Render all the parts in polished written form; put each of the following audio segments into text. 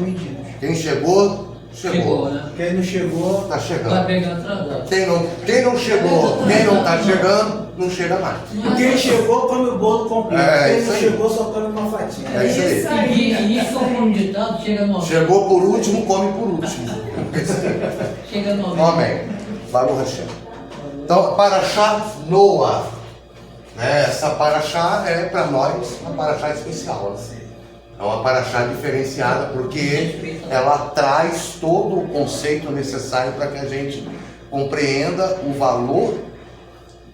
permitidos. Quem chegou, chegou. Né? Quem não chegou, Está chegando. Vai pegar atrasado. Quem não chegou, quem não está chegando, não chega mais. quem chegou come o bolo completo. Quem isso não aí. chegou só come uma fatia. É isso aí. E isso como um ditado, chega no Chegou por último, come por último. Chega no Amém. Baruch Hashem. Então, Parashá Noah. Essa Parashá é para nós uma Parashá especial. É uma Parashá diferenciada porque ela traz todo o conceito necessário para que a gente compreenda o valor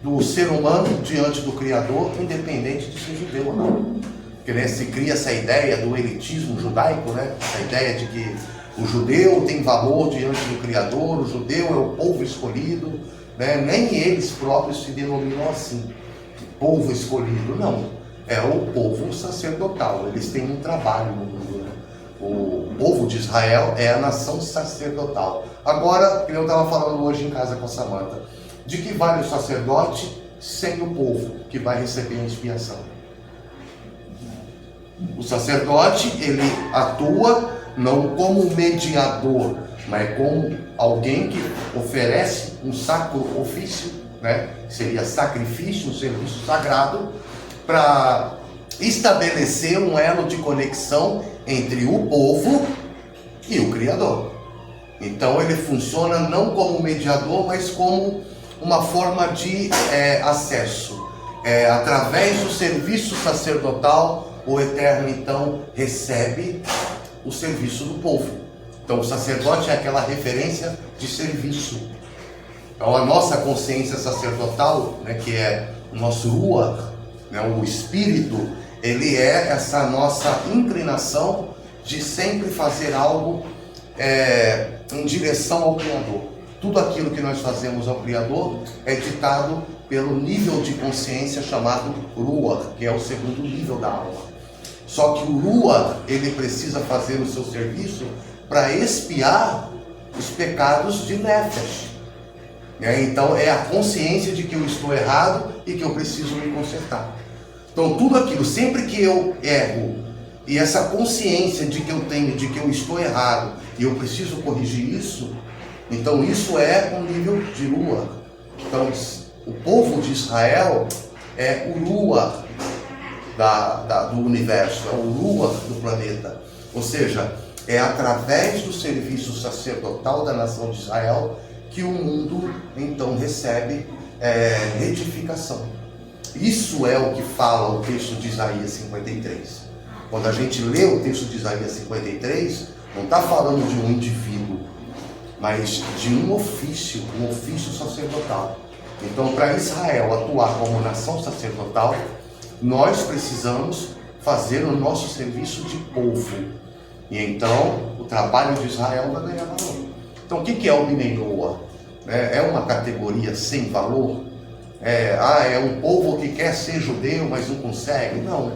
do ser humano diante do Criador, independente de ser judeu ou não. Porque se cria essa ideia do elitismo judaico, essa ideia de que o judeu tem valor diante do Criador, o judeu é o povo escolhido, nem eles próprios se denominam assim, povo escolhido, não. É o povo sacerdotal, eles têm um trabalho no mundo. O povo de Israel é a nação sacerdotal. Agora, eu estava falando hoje em casa com a Samanta, de que vale o sacerdote sem o povo que vai receber a expiação. O sacerdote, ele atua não como mediador, mas como alguém que oferece um sacro ofício, seria sacrifício, um serviço sagrado, para estabelecer um elo de conexão entre o povo e o Criador. Então ele funciona não como mediador, mas como uma forma de acesso. Através do serviço sacerdotal, o Eterno então recebe o serviço do povo. Então o sacerdote é aquela referência de serviço. Então a nossa consciência sacerdotal, que é o nosso Ruach, o espírito, ele é essa nossa inclinação de sempre fazer algo em direção ao Criador. Tudo aquilo que nós fazemos ao Criador é ditado pelo nível de consciência chamado Ruach, que é o segundo nível da alma. Só que o Ruach, ele precisa fazer o seu serviço para expiar os pecados de Nefesh. Então é a consciência de que eu estou errado e que eu preciso me consertar. Então tudo aquilo, sempre que eu erro, e essa consciência de que eu tenho, de que eu estou errado e eu preciso corrigir isso, então isso é um nível de Ruach. Então o povo de Israel é o Ruach do universo, é o Ruach do planeta. Ou seja, é através do serviço sacerdotal da nação de Israel que o mundo então recebe retificação. Isso é o que fala o texto de Isaías 53. Quando a gente lê o texto de Isaías 53, não está falando de um indivíduo, mas de um ofício sacerdotal. Então, para Israel atuar como nação sacerdotal, nós precisamos fazer o nosso serviço de povo. E então, o trabalho de Israel vai ganhar valor. Então, o que é o Bnei Noah? É uma categoria sem valor? É um povo que quer ser judeu, mas não consegue? Não.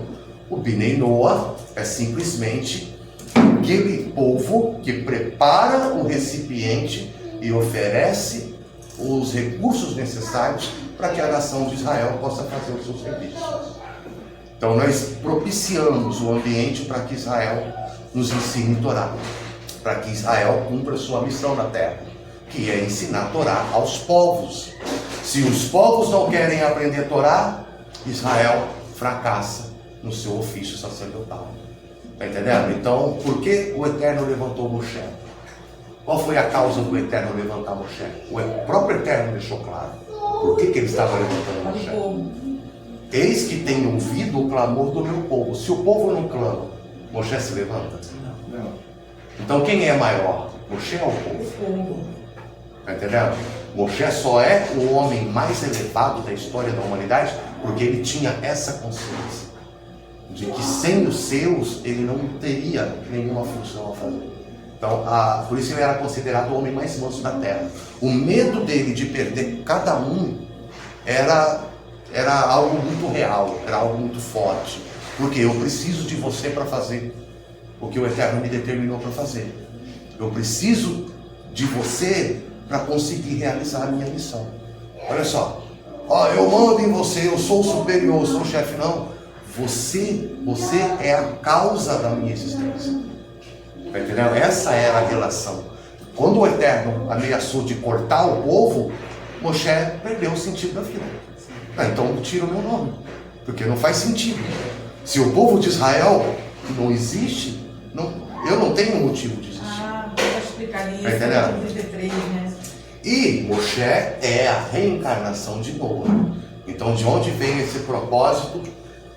O Bnei Noah é simplesmente aquele povo que prepara o recipiente e oferece os recursos necessários para que a nação de Israel possa fazer os seus serviços. Então nós propiciamos o ambiente para que Israel nos ensine Torá, para que Israel cumpra sua missão na terra, que é ensinar Torá aos povos. Se os povos não querem aprender Torá, Israel fracassa no seu ofício sacerdotal. Está entendendo? Então, por que o Eterno levantou Moshe? Qual foi a causa do Eterno levantar Moshe? O próprio Eterno deixou claro. Por que ele estava levantando Moshe? Eis que tenho ouvido o clamor do meu povo. Se o povo não clama, Moshe se levanta? Não. Então quem é maior? Moshe ou o povo? Está entendendo? Moshe só é o homem mais elevado da história da humanidade porque ele tinha essa consciência de que sem os seus ele não teria nenhuma função a fazer. Então, por isso ele era considerado o homem mais manso da terra. O medo dele de perder cada um era algo muito real, era algo muito forte. Porque eu preciso de você para fazer o que o Eterno me determinou para fazer. Eu preciso de você para conseguir realizar a minha missão. Olha só, eu mando em você, eu sou o superior, eu sou o chefe. Não, você é a causa da minha existência. Tá entendendo? Essa era a relação. Quando o Eterno ameaçou de cortar o povo, Moshe perdeu o sentido da vida. Então tira o meu nome, porque não faz sentido. Se o povo de Israel não existe, eu não tenho motivo de existir. Vou explicar isso. Tá entendendo? 33, né? E Moshe é a reencarnação de Noa. Então de onde vem esse propósito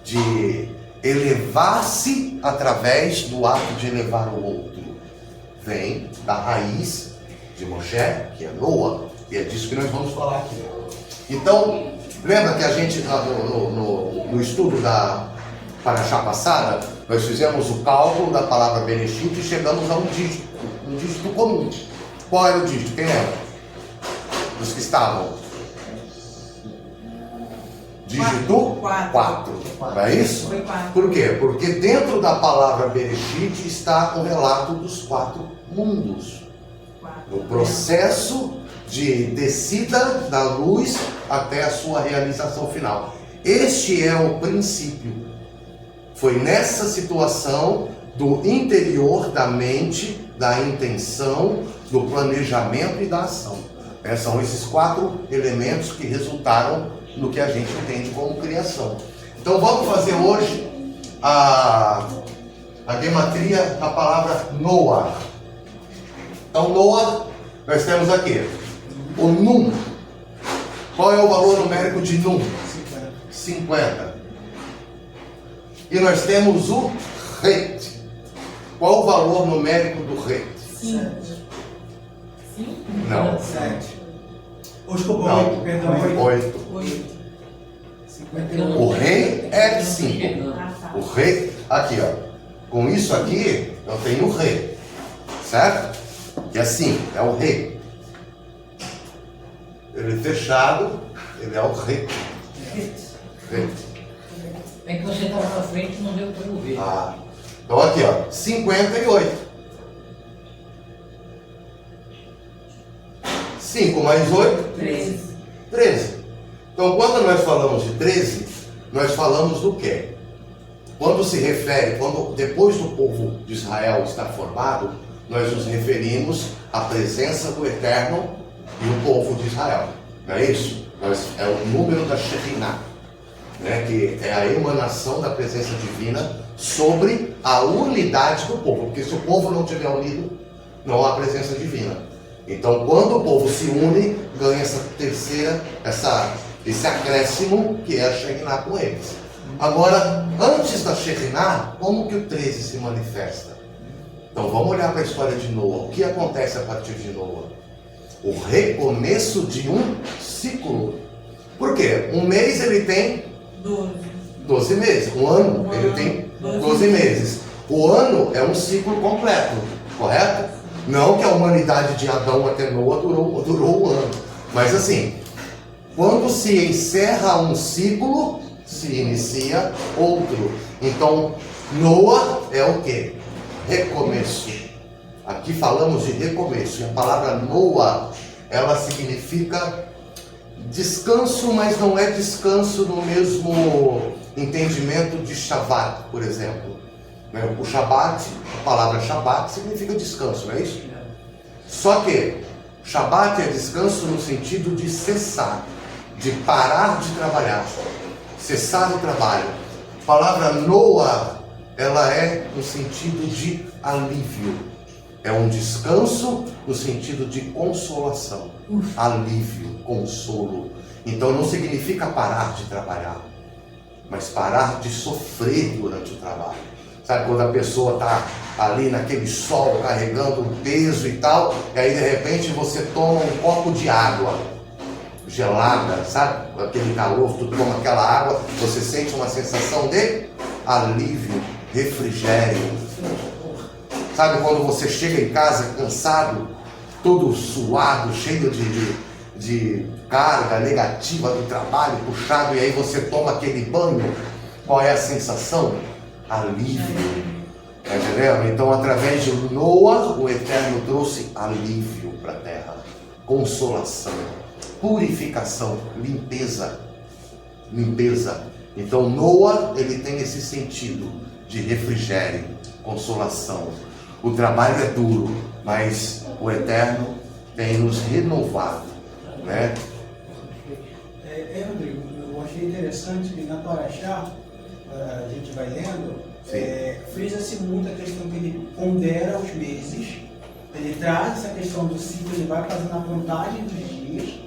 de elevar-se através do ato de elevar o outro? Vem da raiz de Moshe, que é Noa, e é disso que nós vamos falar aqui. Então, lembra que a gente, no estudo da Parashá passada, nós fizemos o cálculo da palavra Bereshit e chegamos a um dígito comum. Qual era o dígito? Quem era? Dos que estavam? Dígito 4. Não é isso? Foi 4. Por quê? Porque dentro da palavra Bereshit está o relato dos 4 mundos. No processo de descida da luz até a sua realização final. Este é o princípio. Foi nessa situação do interior da mente, da intenção, do planejamento e da ação. São esses 4 elementos que resultaram no que a gente entende como criação. Então vamos fazer hoje a gematria da palavra Noah. Então Noah, nós temos aqui o Num. Qual é o valor numérico de Num? 50. E nós temos o Het. Qual o valor numérico do Het? 5. Não. 7. Desculpa, Não. 8, perdão. 8. 8. 51. O Rei é 5. O Rei, aqui ó. Com isso aqui, eu tenho o Rei. Certo? Que é 5, é o Rei. Ele fechado, ele é o Rei. Rei. É que você estava na frente e não deu para ouvir. Então aqui ó, 58. 5 mais 8? 13. 13. Então quando nós falamos de 13, nós falamos do quê? Quando se refere, depois do povo de Israel estar formado, nós nos referimos à presença do Eterno e o povo de Israel. Não é isso? É o número da Shekhinah, né? Que é a emanação da presença divina sobre a unidade do povo. Porque se o povo não estiver unido, não há presença divina. Então quando o povo se une, ganha esse acréscimo que é a Shekhinah com eles. Agora, antes da Shekhinah, como que o 13 se manifesta? Então vamos olhar para a história de Noa. O que acontece a partir de Noa? O recomeço de um ciclo. Por quê? Um mês ele tem 12 meses. Um ano ele tem 12 meses. O ano é um ciclo completo, correto? Não que a humanidade de Adão até Noa durou um ano. Mas assim, quando se encerra um ciclo, se inicia outro. Então, Noa é o quê? Recomeço. Aqui falamos de recomeço. A palavra Noa, ela significa descanso, mas não é descanso no mesmo entendimento de Shabbat, por exemplo. O Shabbat, a palavra Shabbat significa descanso, não é isso? Só que Shabbat é descanso no sentido de cessar, de parar de trabalhar, cessar o trabalho. A palavra Noa, ela é no sentido de alívio. É um descanso no sentido de consolação. Alívio, consolo. Então não significa parar de trabalhar, mas parar de sofrer durante o trabalho. Sabe quando a pessoa está ali naquele sol carregando um peso e tal, e aí de repente você toma um copo de água gelada, sabe? Aquele calor, tu toma aquela água, você sente uma sensação de alívio, refrigério. Sabe quando você chega em casa cansado, todo suado, cheio de carga negativa do trabalho, puxado, e aí você toma aquele banho, qual é a sensação? Alívio. Tá entendendo? Então, através de Noa, o Eterno trouxe alívio para a terra, consolação, purificação, limpeza. Então, Noa, ele tem esse sentido de refrigério, consolação. O trabalho é duro, mas o Eterno tem nos renovado, né? Rodrigo, eu achei interessante que na Paraxá, a gente vai lendo, frisa-se muito a questão que ele pondera os meses, ele traz essa questão do ciclo, ele vai fazendo a contagem dos dias,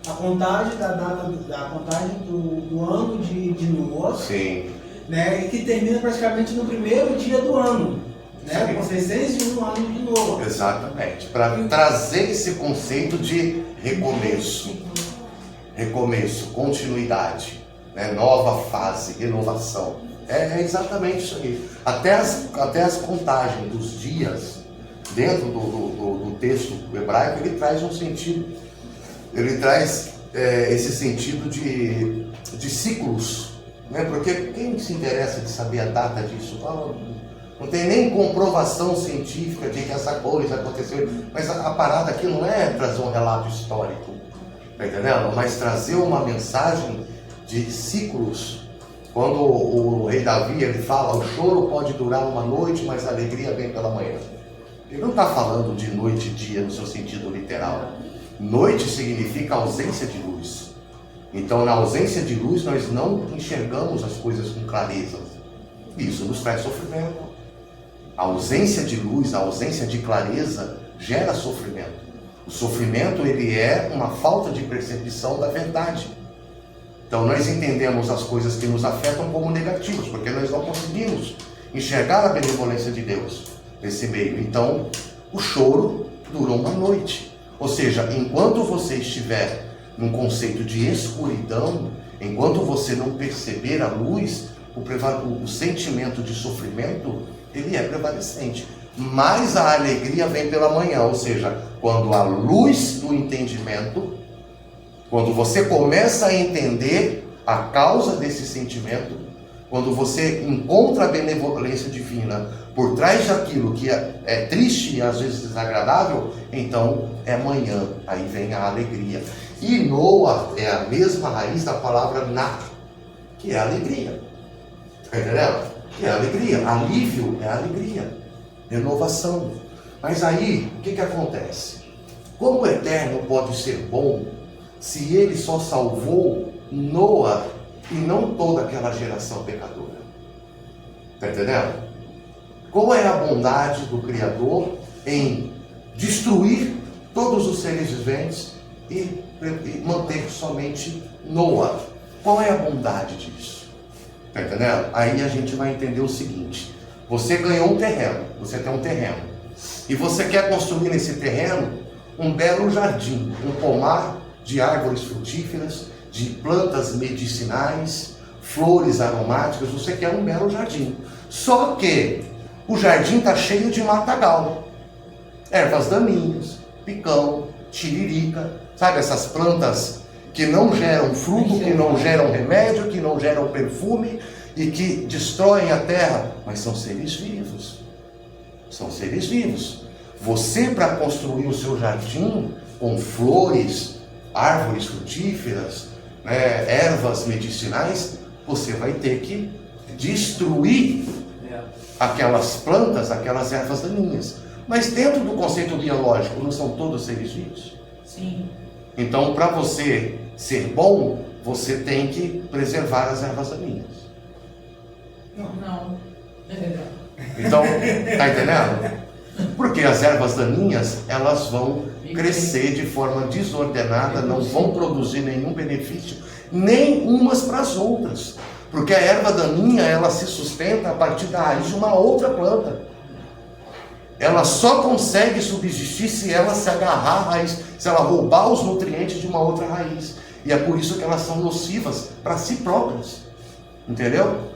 a contagem da data, a contagem do ano de Noa, Sim. né, e que termina praticamente no primeiro dia do ano, né, com 601 anos de Noa. Exatamente, para trazer esse conceito de recomeço, continuidade, né? Nova fase, renovação. É exatamente isso aí. Até as contagens dos dias, dentro do texto hebraico, ele traz um sentido, ele traz esse sentido de ciclos, né? Porque quem se interessa de saber a data disso? Não tem nem comprovação científica de que essa coisa aconteceu, mas a parada aqui não é trazer um relato histórico, tá entendendo? Mas trazer uma mensagem de ciclos. Quando o rei Davi ele fala, o choro pode durar uma noite, mas a alegria vem pela manhã. Ele não está falando de noite e dia no seu sentido literal. Noite significa ausência de luz. Então, na ausência de luz, nós não enxergamos as coisas com clareza. Isso nos traz sofrimento. A ausência de luz, a ausência de clareza gera sofrimento. O sofrimento ele é uma falta de percepção da verdade. Então nós entendemos as coisas que nos afetam como negativas, porque nós não conseguimos enxergar a benevolência de Deus nesse meio. Então o choro dura uma noite. Ou seja, enquanto você estiver num conceito de escuridão, enquanto você não perceber a luz, o sentimento de sofrimento ele é prevalecente. Mas a alegria vem pela manhã, ou seja, quando a luz do entendimento, quando você começa a entender a causa desse sentimento, quando você encontra a benevolência divina por trás daquilo que é triste e às vezes desagradável, então é manhã, aí vem a alegria. E Noa é a mesma raiz da palavra na, que é alegria. Está entendendo? Que é alegria. Alívio é alegria. Renovação. Mas aí, o que acontece? Como o Eterno pode ser bom se ele só salvou Noa e não toda aquela geração pecadora? Está entendendo? Qual é a bondade do Criador em destruir todos os seres viventes e manter somente Noa? Qual é a bondade disso? Está entendendo? Aí a gente vai entender o seguinte: você ganhou um terreno, você tem um terreno, e você quer construir nesse terreno um belo jardim, um pomar de árvores frutíferas, de plantas medicinais, flores aromáticas, você quer um belo jardim. Só que o jardim está cheio de matagal, ervas daninhas, picão, tiririca, sabe essas plantas que não geram fruto, que não geram remédio, que não geram perfume e que destroem a terra, mas são seres vivos. São seres vivos. Você, para construir o seu jardim com flores, árvores frutíferas, né, ervas medicinais, você vai ter que destruir aquelas plantas, aquelas ervas daninhas. Mas dentro do conceito biológico, não são todos seres vivos? Sim. Então, para você ser bom, você tem que preservar as ervas daninhas. Não. Então, tá entendendo? Porque as ervas daninhas, elas vão crescer de forma desordenada, não vão produzir nenhum benefício, nem umas para as outras. Porque a erva daninha, ela se sustenta a partir da raiz de uma outra planta. Ela só consegue subsistir se ela se agarrar à raiz, se ela roubar os nutrientes de uma outra raiz. E é por isso que elas são nocivas para si próprias. Entendeu?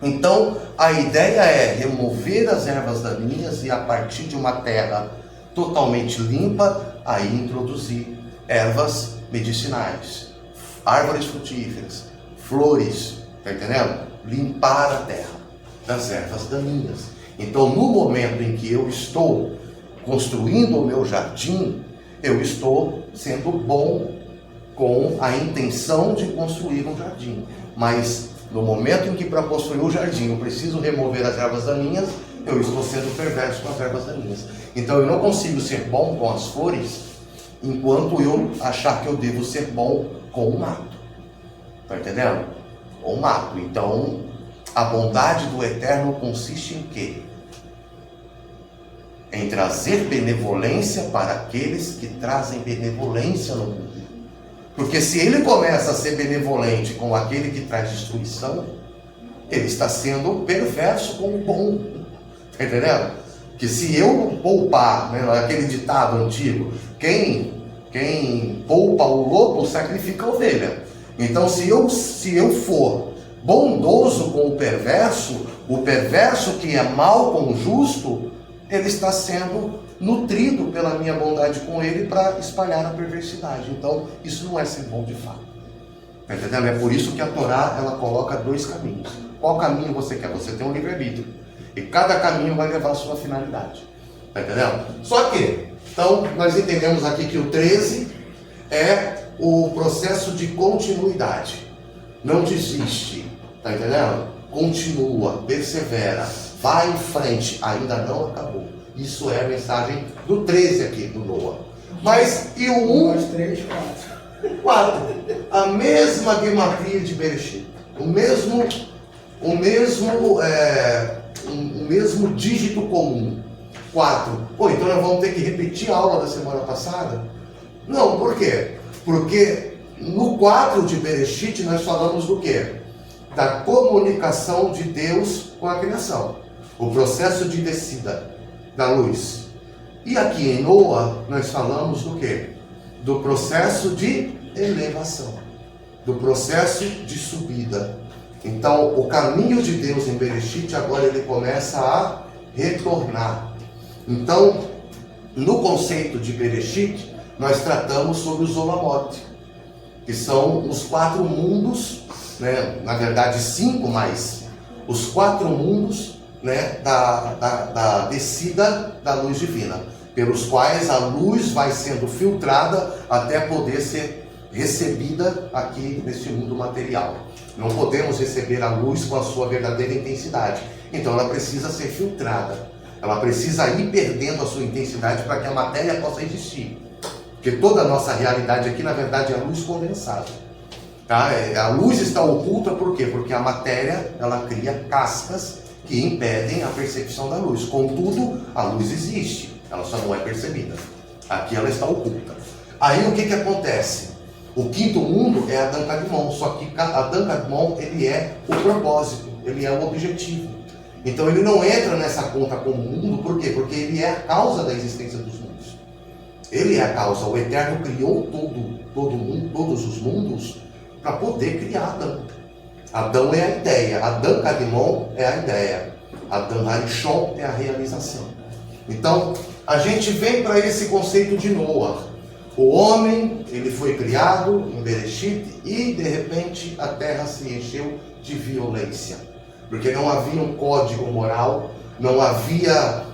Então, a ideia é remover as ervas daninhas e a partir de uma terra totalmente limpa, aí introduzir ervas medicinais, árvores frutíferas, flores, tá entendendo? Limpar a terra das ervas daninhas. Então, no momento em que eu estou construindo o meu jardim, eu estou sendo bom com a intenção de construir um jardim. Mas no momento em que para construir o jardim eu preciso remover as ervas daninhas, eu estou sendo perverso com as ervas daninhas. Então eu não consigo ser bom com as flores enquanto eu achar que eu devo ser bom com o mato. Está entendendo? Com o mato. Então, a bondade do Eterno consiste em quê? Em trazer benevolência para aqueles que trazem benevolência no mundo. Porque se ele começa a ser benevolente com aquele que traz destruição, ele está sendo perverso com o bom. Está entendendo? Que se eu poupar, né, aquele ditado antigo, quem poupa o lobo sacrifica a ovelha. Então se eu for bondoso com o perverso que é mal com o justo, ele está sendo nutrido pela minha bondade com ele para espalhar a perversidade. Então isso não é ser bom de fato. Está entendendo? É por isso que a Torá ela coloca 2 caminhos. Qual caminho você quer? Você tem um livre-arbítrio. E cada caminho vai levar a sua finalidade. Está entendendo? Só que, então, nós entendemos aqui que o 13 é o processo de continuidade. Não desiste. Está entendendo? Continua, persevera, vai em frente, ainda não acabou. Isso é a mensagem do 13 aqui, do Noah. Mas, e o 1? 2, 3, 4. 4. A mesma gematria de Bereshit. O mesmo dígito comum. 4. Pô, então nós vamos ter que repetir a aula da semana passada? Não, por quê? Porque no 4 de Bereshit nós falamos do quê? Da comunicação de Deus com a criação. O processo de descida da luz. E aqui em Noah nós falamos do quê? Do processo de elevação. Do processo de subida. Então, o caminho de Deus em Bereshit, agora ele começa a retornar. Então, no conceito de Bereshit, nós tratamos sobre os Olamot, que são os 4 mundos, né? Na verdade 5, mas os 4 mundos, né? da descida da luz divina, pelos quais a luz vai sendo filtrada até poder ser recebida aqui neste mundo material. Não podemos receber a luz com a sua verdadeira intensidade. Então ela precisa ser filtrada. Ela precisa ir perdendo a sua intensidade para que a matéria possa existir. Porque toda a nossa realidade aqui, na verdade, é a luz condensada. Tá? A luz está oculta por quê? Porque a matéria, ela cria cascas que impedem a percepção da luz. Contudo, a luz existe. Ela só não é percebida. Aqui ela está oculta. Aí o que acontece? O 5º mundo é Adão Kadmon, só que Adão Kadmon ele é o propósito, ele é o objetivo. Então ele não entra nessa conta como mundo, por quê? Porque ele é a causa da existência dos mundos. Ele é a causa, o Eterno criou todos os mundos para poder criar Adão. Adão é a ideia, Adão Kadmon é a ideia, Adão Harishon é a realização. Então a gente vem para esse conceito de Noah. O homem, ele foi criado em Bereshit e de repente a terra se encheu de violência. Porque não havia um código moral, não havia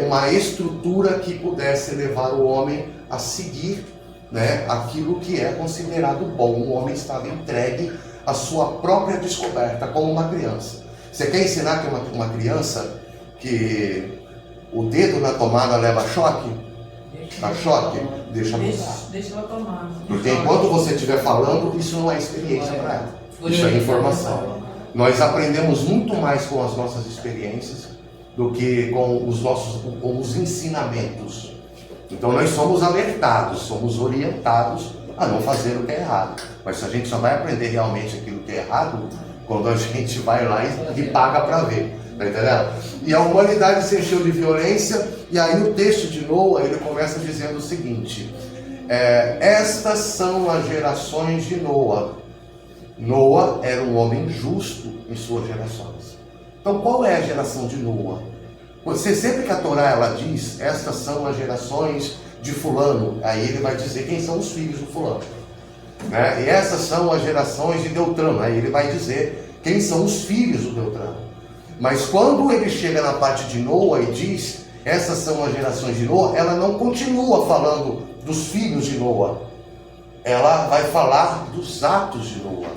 uma estrutura que pudesse levar o homem a seguir, né, aquilo que é considerado bom. O homem estava entregue à sua própria descoberta, como uma criança. Você quer ensinar que uma criança que o dedo na tomada leva choque? A choque? Deixa ela tomar. Porque enquanto você estiver falando, isso não é experiência para ela. Isso é informação. Nós aprendemos muito mais com as nossas experiências do que com os ensinamentos. Então nós somos alertados, somos orientados a não fazer o que é errado. Mas a gente só vai aprender realmente aquilo que é errado quando a gente vai lá e paga para ver. Tá entendendo? E a humanidade se encheu de violência, e aí o texto de Noah, ele começa dizendo o seguinte: estas são as gerações de Noah. Noah era um homem justo em suas gerações. Então qual é a geração de Noah? Você sempre que a Torá ela diz, estas são as gerações de fulano, aí ele vai dizer quem são os filhos do fulano. Né? E essas são as gerações de Beltrano, aí ele vai dizer quem são os filhos do Beltrano. Mas quando ele chega na parte de Noah e diz, essas são as gerações de Noah, ela não continua falando dos filhos de Noah. Ela vai falar dos atos de Noah.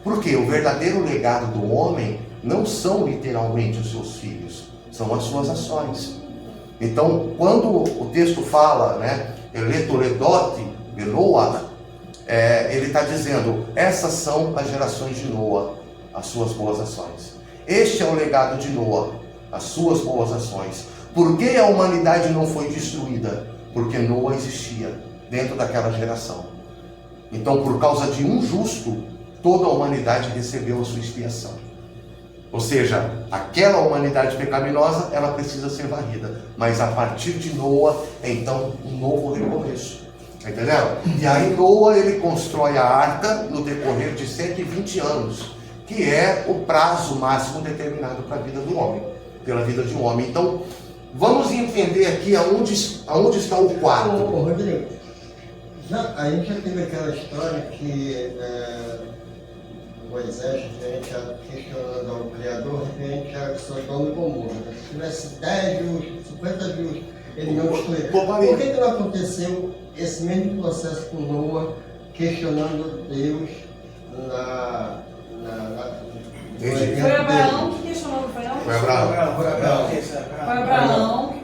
Porque o verdadeiro legado do homem não são literalmente os seus filhos, são as suas ações. Então, quando o texto fala, né, eletoledote, Noa, ele está dizendo, essas são as gerações de Noa, as suas boas ações. Este é o legado de Noa, as suas boas ações. Por que a humanidade não foi destruída? Porque Noa existia dentro daquela geração. Então, por causa de um justo, toda a humanidade recebeu a sua expiação. Ou seja, aquela humanidade pecaminosa, ela precisa ser varrida. Mas a partir de Noa, então, um novo recomeço. Está entendendo? E aí Noa, ele constrói a arca no decorrer de 120 anos, que é o prazo máximo determinado para a vida do homem, pela vida de um homem. Então, vamos entender aqui aonde está o quarto. Ô, Rodrigo, a gente já teve aquela história que Moisés, referente questionando ao Criador, referente a Sodoma e Gomorra. Se tivesse 10 justos, 50 justos, ele não destruiria. Por que não aconteceu esse mesmo processo com Noa, questionando Deus Foi Abraão que questionou, não foi não? Foi Abraão. Foi Abraão que questionou.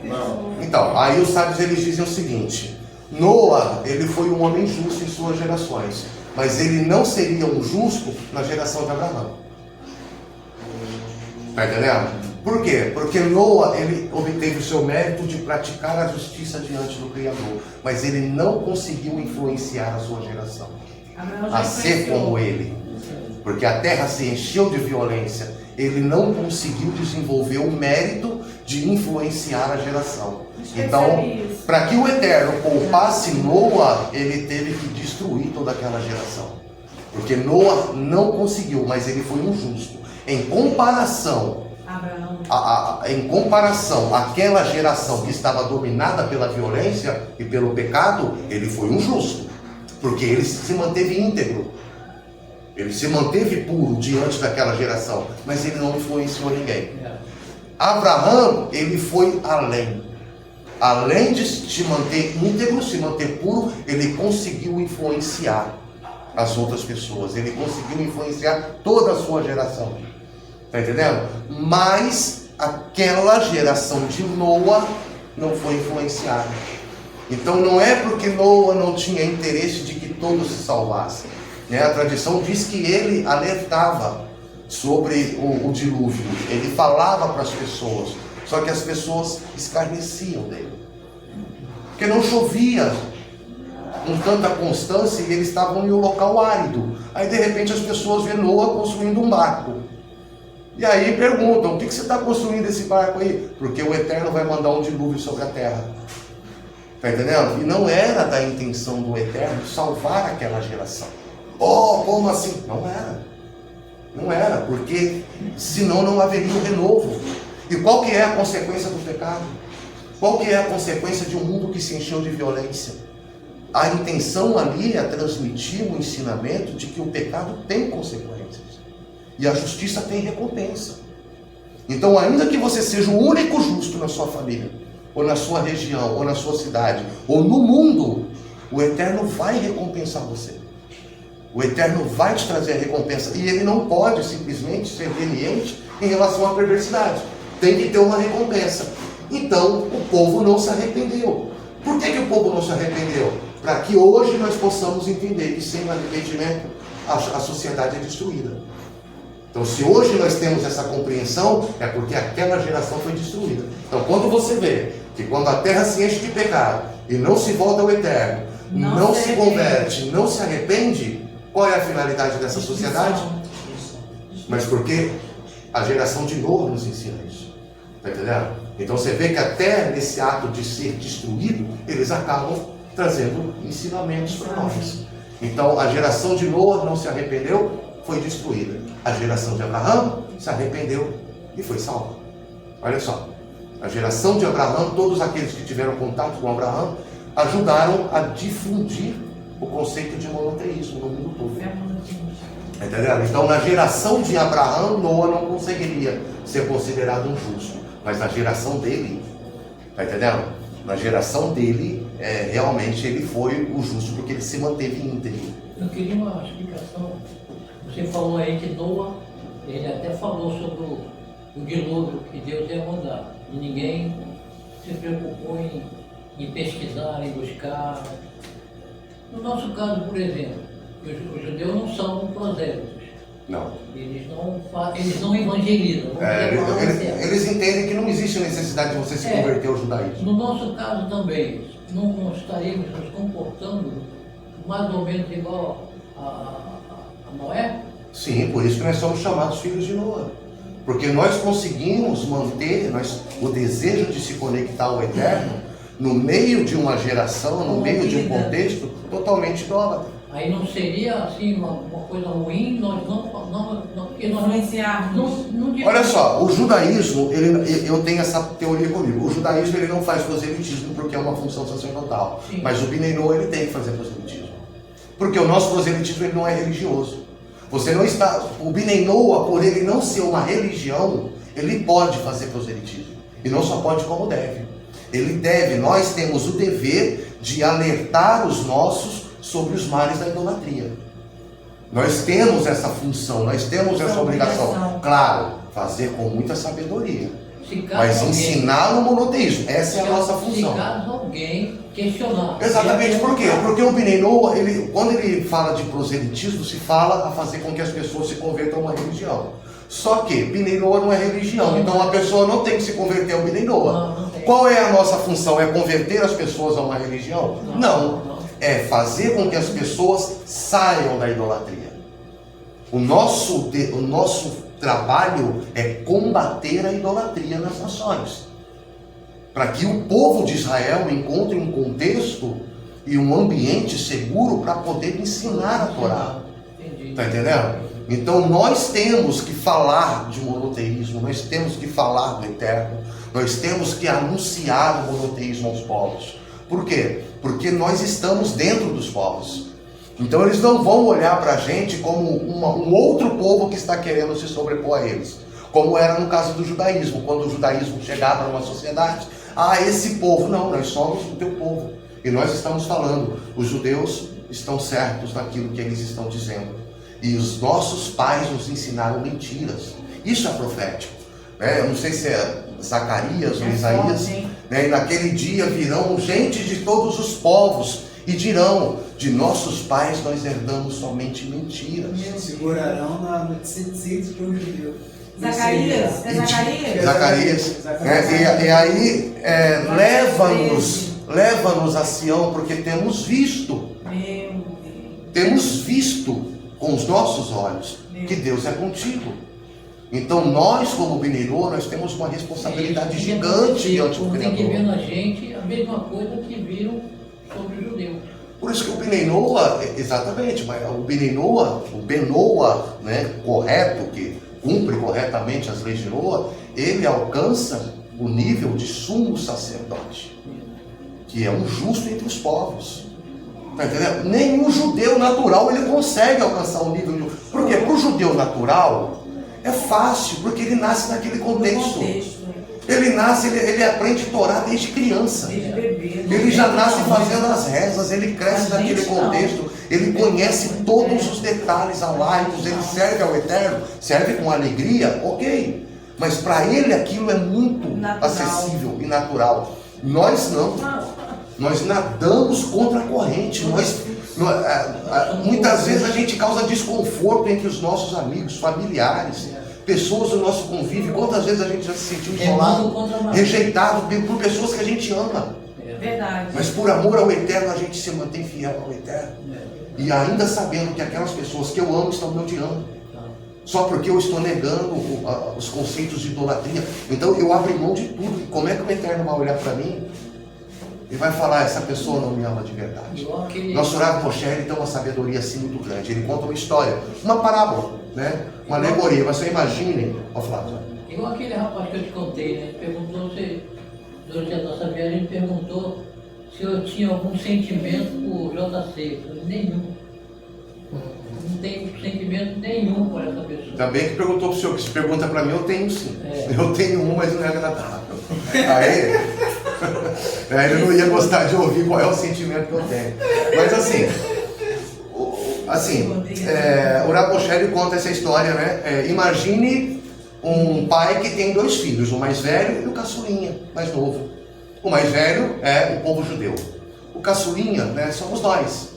Então, aí os sábios eles dizem o seguinte: Noa, ele foi um homem justo em suas gerações, mas ele não seria um justo na geração de Abraão. Está entendendo? Por quê? Porque Noa, ele obteve o seu mérito de praticar a justiça diante do Criador, mas ele não conseguiu influenciar a sua geração a ser como ele, porque a terra se encheu de violência. Ele não conseguiu desenvolver o mérito de influenciar a geração. Então, para que o Eterno poupasse Noa, ele teve que destruir toda aquela geração, porque Noa não conseguiu, mas ele foi um justo. Em comparação, àquela geração que estava dominada pela violência e pelo pecado, ele foi um justo, porque ele se manteve íntegro, ele se manteve puro diante daquela geração, mas ele não influenciou ninguém. Abraão, ele foi além de se manter íntegro, se manter puro, ele conseguiu influenciar as outras pessoas, ele conseguiu influenciar toda a sua geração. Está entendendo? Mas aquela geração de Noa não foi influenciada. Então não é porque Noa não tinha interesse de que todos se salvassem, né? A tradição diz que ele alertava sobre o dilúvio, ele falava para as pessoas, só que as pessoas escarneciam dele, porque não chovia com tanta constância e eles estavam em um local árido. Aí de repente as pessoas vêem Noa construindo um barco. E aí perguntam: o que você está construindo esse barco aí? Porque o Eterno vai mandar um dilúvio sobre a terra. Está entendendo? E não era da intenção do Eterno salvar aquela geração. Oh, como assim? Não era. Não era, porque senão não haveria um renovo. E qual que é a consequência do pecado? Qual que é a consequência de um mundo que se encheu de violência? A intenção ali é transmitir um ensinamento de que o pecado tem consequências. E a justiça tem recompensa. Então, ainda que você seja o único justo na sua família, ou na sua região, ou na sua cidade, ou no mundo, o Eterno vai recompensar você. O Eterno vai te trazer a recompensa. E ele não pode simplesmente ser leniente em relação à perversidade. Tem que ter uma recompensa. Então, o povo não se arrependeu. Por que o povo não se arrependeu? Para que hoje nós possamos entender que sem arrependimento a sociedade é destruída. Então, se hoje nós temos essa compreensão, é porque aquela geração foi destruída. Então, quando você vê que quando a terra se enche de pecado e não se volta ao Eterno, não se converte, não se arrepende, qual é a finalidade dessa sociedade? Mas porque a geração de Noa nos ensina isso. Está entendendo? Então, você vê que até nesse ato de ser destruído, eles acabam trazendo ensinamentos para nós. Então, a geração de Noa não se arrependeu, foi destruída. A geração de Abraão se arrependeu e foi salva. Olha só, a geração de Abraão, todos aqueles que tiveram contato com Abraão, ajudaram a difundir o conceito de monoteísmo no mundo todo. Entendeu? Então, na geração de Abraão, Noa não conseguiria ser considerado um justo, mas na geração dele, está entendendo? Na geração dele, realmente ele foi o justo, porque ele se manteve íntegro. Eu queria uma explicação. Você falou aí que Noa, ele até falou sobre o dilúvio que Deus ia mandar. E ninguém se preocupou em pesquisar, em buscar. No nosso caso, por exemplo, os judeus não são prosélitos. Não. Eles não evangelizam. Eles entendem que não existe necessidade de você se converter ao judaísmo. No nosso caso também, não estaríamos nos comportando mais ou menos igual a Noé? Sim, por isso que nós somos chamados filhos de Noé. Porque nós conseguimos manter o desejo de se conectar ao Eterno no meio de uma geração, no meio de um contexto totalmente idólatra. Aí não seria assim uma coisa ruim, nós influenciarmos. Olha só, o judaísmo, eu tenho essa teoria comigo. O judaísmo ele não faz proselitismo porque é uma função sacerdotal. Sim. Mas o Bnei Noah ele tem que fazer proselitismo. Porque o nosso proselitismo ele não é religioso. Você não está. O Bnei Noah, por ele não ser uma religião, ele pode fazer proselitismo. E não só pode, como deve. Ele deve, nós temos o dever de alertar os nossos sobre os males da idolatria. Nós temos essa função, nós temos essa obrigação. Claro, fazer com muita sabedoria. Mas ensinar o monoteísmo, essa é a nossa função. Se caso alguém questionar. Exatamente, por quê? Porque o Bnei Noah, quando ele fala de proselitismo, se fala a fazer com que as pessoas se convertam a uma religião. Só que Bnei Noah não é religião, então a pessoa não tem que se converter ao Bnei Noah. Qual é a nossa função? É converter as pessoas a uma religião? Não. É fazer com que as pessoas saiam da idolatria. O nosso trabalho é combater a idolatria nas nações. Para que o povo de Israel encontre um contexto e um ambiente seguro para poder ensinar a Torá. Está entendendo? Então nós temos que falar de monoteísmo, nós temos que falar do Eterno, nós temos que anunciar o monoteísmo aos povos. Por quê? Porque nós estamos dentro dos povos. Então eles não vão olhar para a gente como um outro povo que está querendo se sobrepor a eles. Como era no caso do judaísmo, quando o judaísmo chegava numa sociedade. Esse povo, não, nós somos o teu povo. E nós estamos falando, os judeus estão certos naquilo que eles estão dizendo. E os nossos pais nos ensinaram mentiras. Isso é profético. Eu não sei se é Zacarias ou Isaías. E naquele dia virão gente de todos os povos e dirão, de nossos pais nós herdamos somente mentiras. Segurarão no tzitzit de um judeu. Zacarias? É Zacarias? Zacarias. E aí leva-nos a Sião, porque temos visto com os nossos olhos que Deus é contigo. Então nós, como Bnei Noah, nós temos uma responsabilidade gigante diante do Criador. Tem que ver na gente a mesma coisa que viram sobre os judeus. Por isso que o Bnei Noah, exatamente, mas o Bnei Noah, o Ben Noah, correto, que cumpre corretamente as leis de Noah, ele alcança o nível de sumo sacerdote, que é um justo entre os povos. Tá entendendo? Nenhum judeu natural ele consegue alcançar o nível de... Por quê? Para o judeu natural é fácil, porque ele nasce naquele contexto. Ele nasce, ele aprende Torá desde criança. Desde bebê. Ele já nasce fazendo as rezas, ele cresce naquele contexto, ele conhece todos os detalhes alaicos, ele serve ao Eterno, serve com alegria, ok. Mas para ele aquilo é muito acessível e natural. Nós não. Nós nadamos contra a corrente. Muitas vezes a gente causa desconforto entre os nossos amigos, familiares, pessoas do nosso convívio. Quantas vezes a gente já se sentiu isolado, rejeitado por pessoas que a gente ama. Verdade. Mas por amor ao Eterno a gente se mantém fiel ao Eterno. E ainda sabendo que aquelas pessoas que eu amo estão me odiando. Só porque eu estou negando os conceitos de idolatria. Então eu abro mão de tudo. Como é que o Eterno vai olhar para mim e vai falar, essa pessoa não me ama de verdade? Nosso Rav Moshe tem uma sabedoria assim muito grande. Ele conta uma história, uma parábola, uma alegoria. Mas você imagine, Flávio. Igual aquele rapaz que eu te contei, ele perguntou se, durante a nossa viagem, ele perguntou se eu tinha algum sentimento por JC. Eu falei, nenhum. Não tenho sentimento nenhum por essa pessoa. Também que perguntou para o senhor, que se pergunta para mim, eu tenho sim. Eu tenho um, mas não é agradável. Aí ele não ia gostar de ouvir qual é o sentimento que eu tenho. Mas o Rav Moshe conta essa história, Imagine um pai que tem 2 filhos, o mais velho e o caçulinha, mais novo. O mais velho é o povo judeu. O caçulinha, né, somos nós.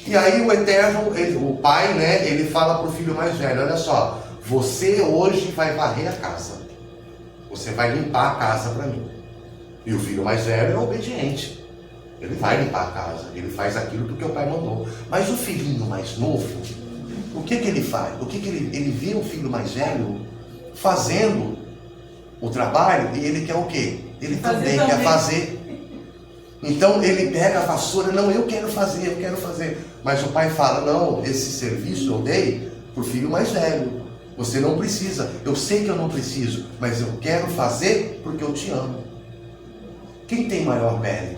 E aí o Eterno, o pai, né, ele fala para o filho mais velho, olha só, você hoje vai varrer a casa. Você vai limpar a casa para mim. E o filho mais velho é obediente. Ele vai limpar a casa, ele faz aquilo que o pai mandou. Mas o filhinho mais novo, o que ele faz? Ele vê o filho mais velho fazendo o trabalho e ele quer o quê? Ele também quer fazer. Então ele pega a vassoura, não, eu quero fazer. Mas o pai fala, não, esse serviço eu dei para o filho mais velho. Você não precisa, eu sei que eu não preciso, mas eu quero fazer porque eu te amo. Quem tem maior mérito?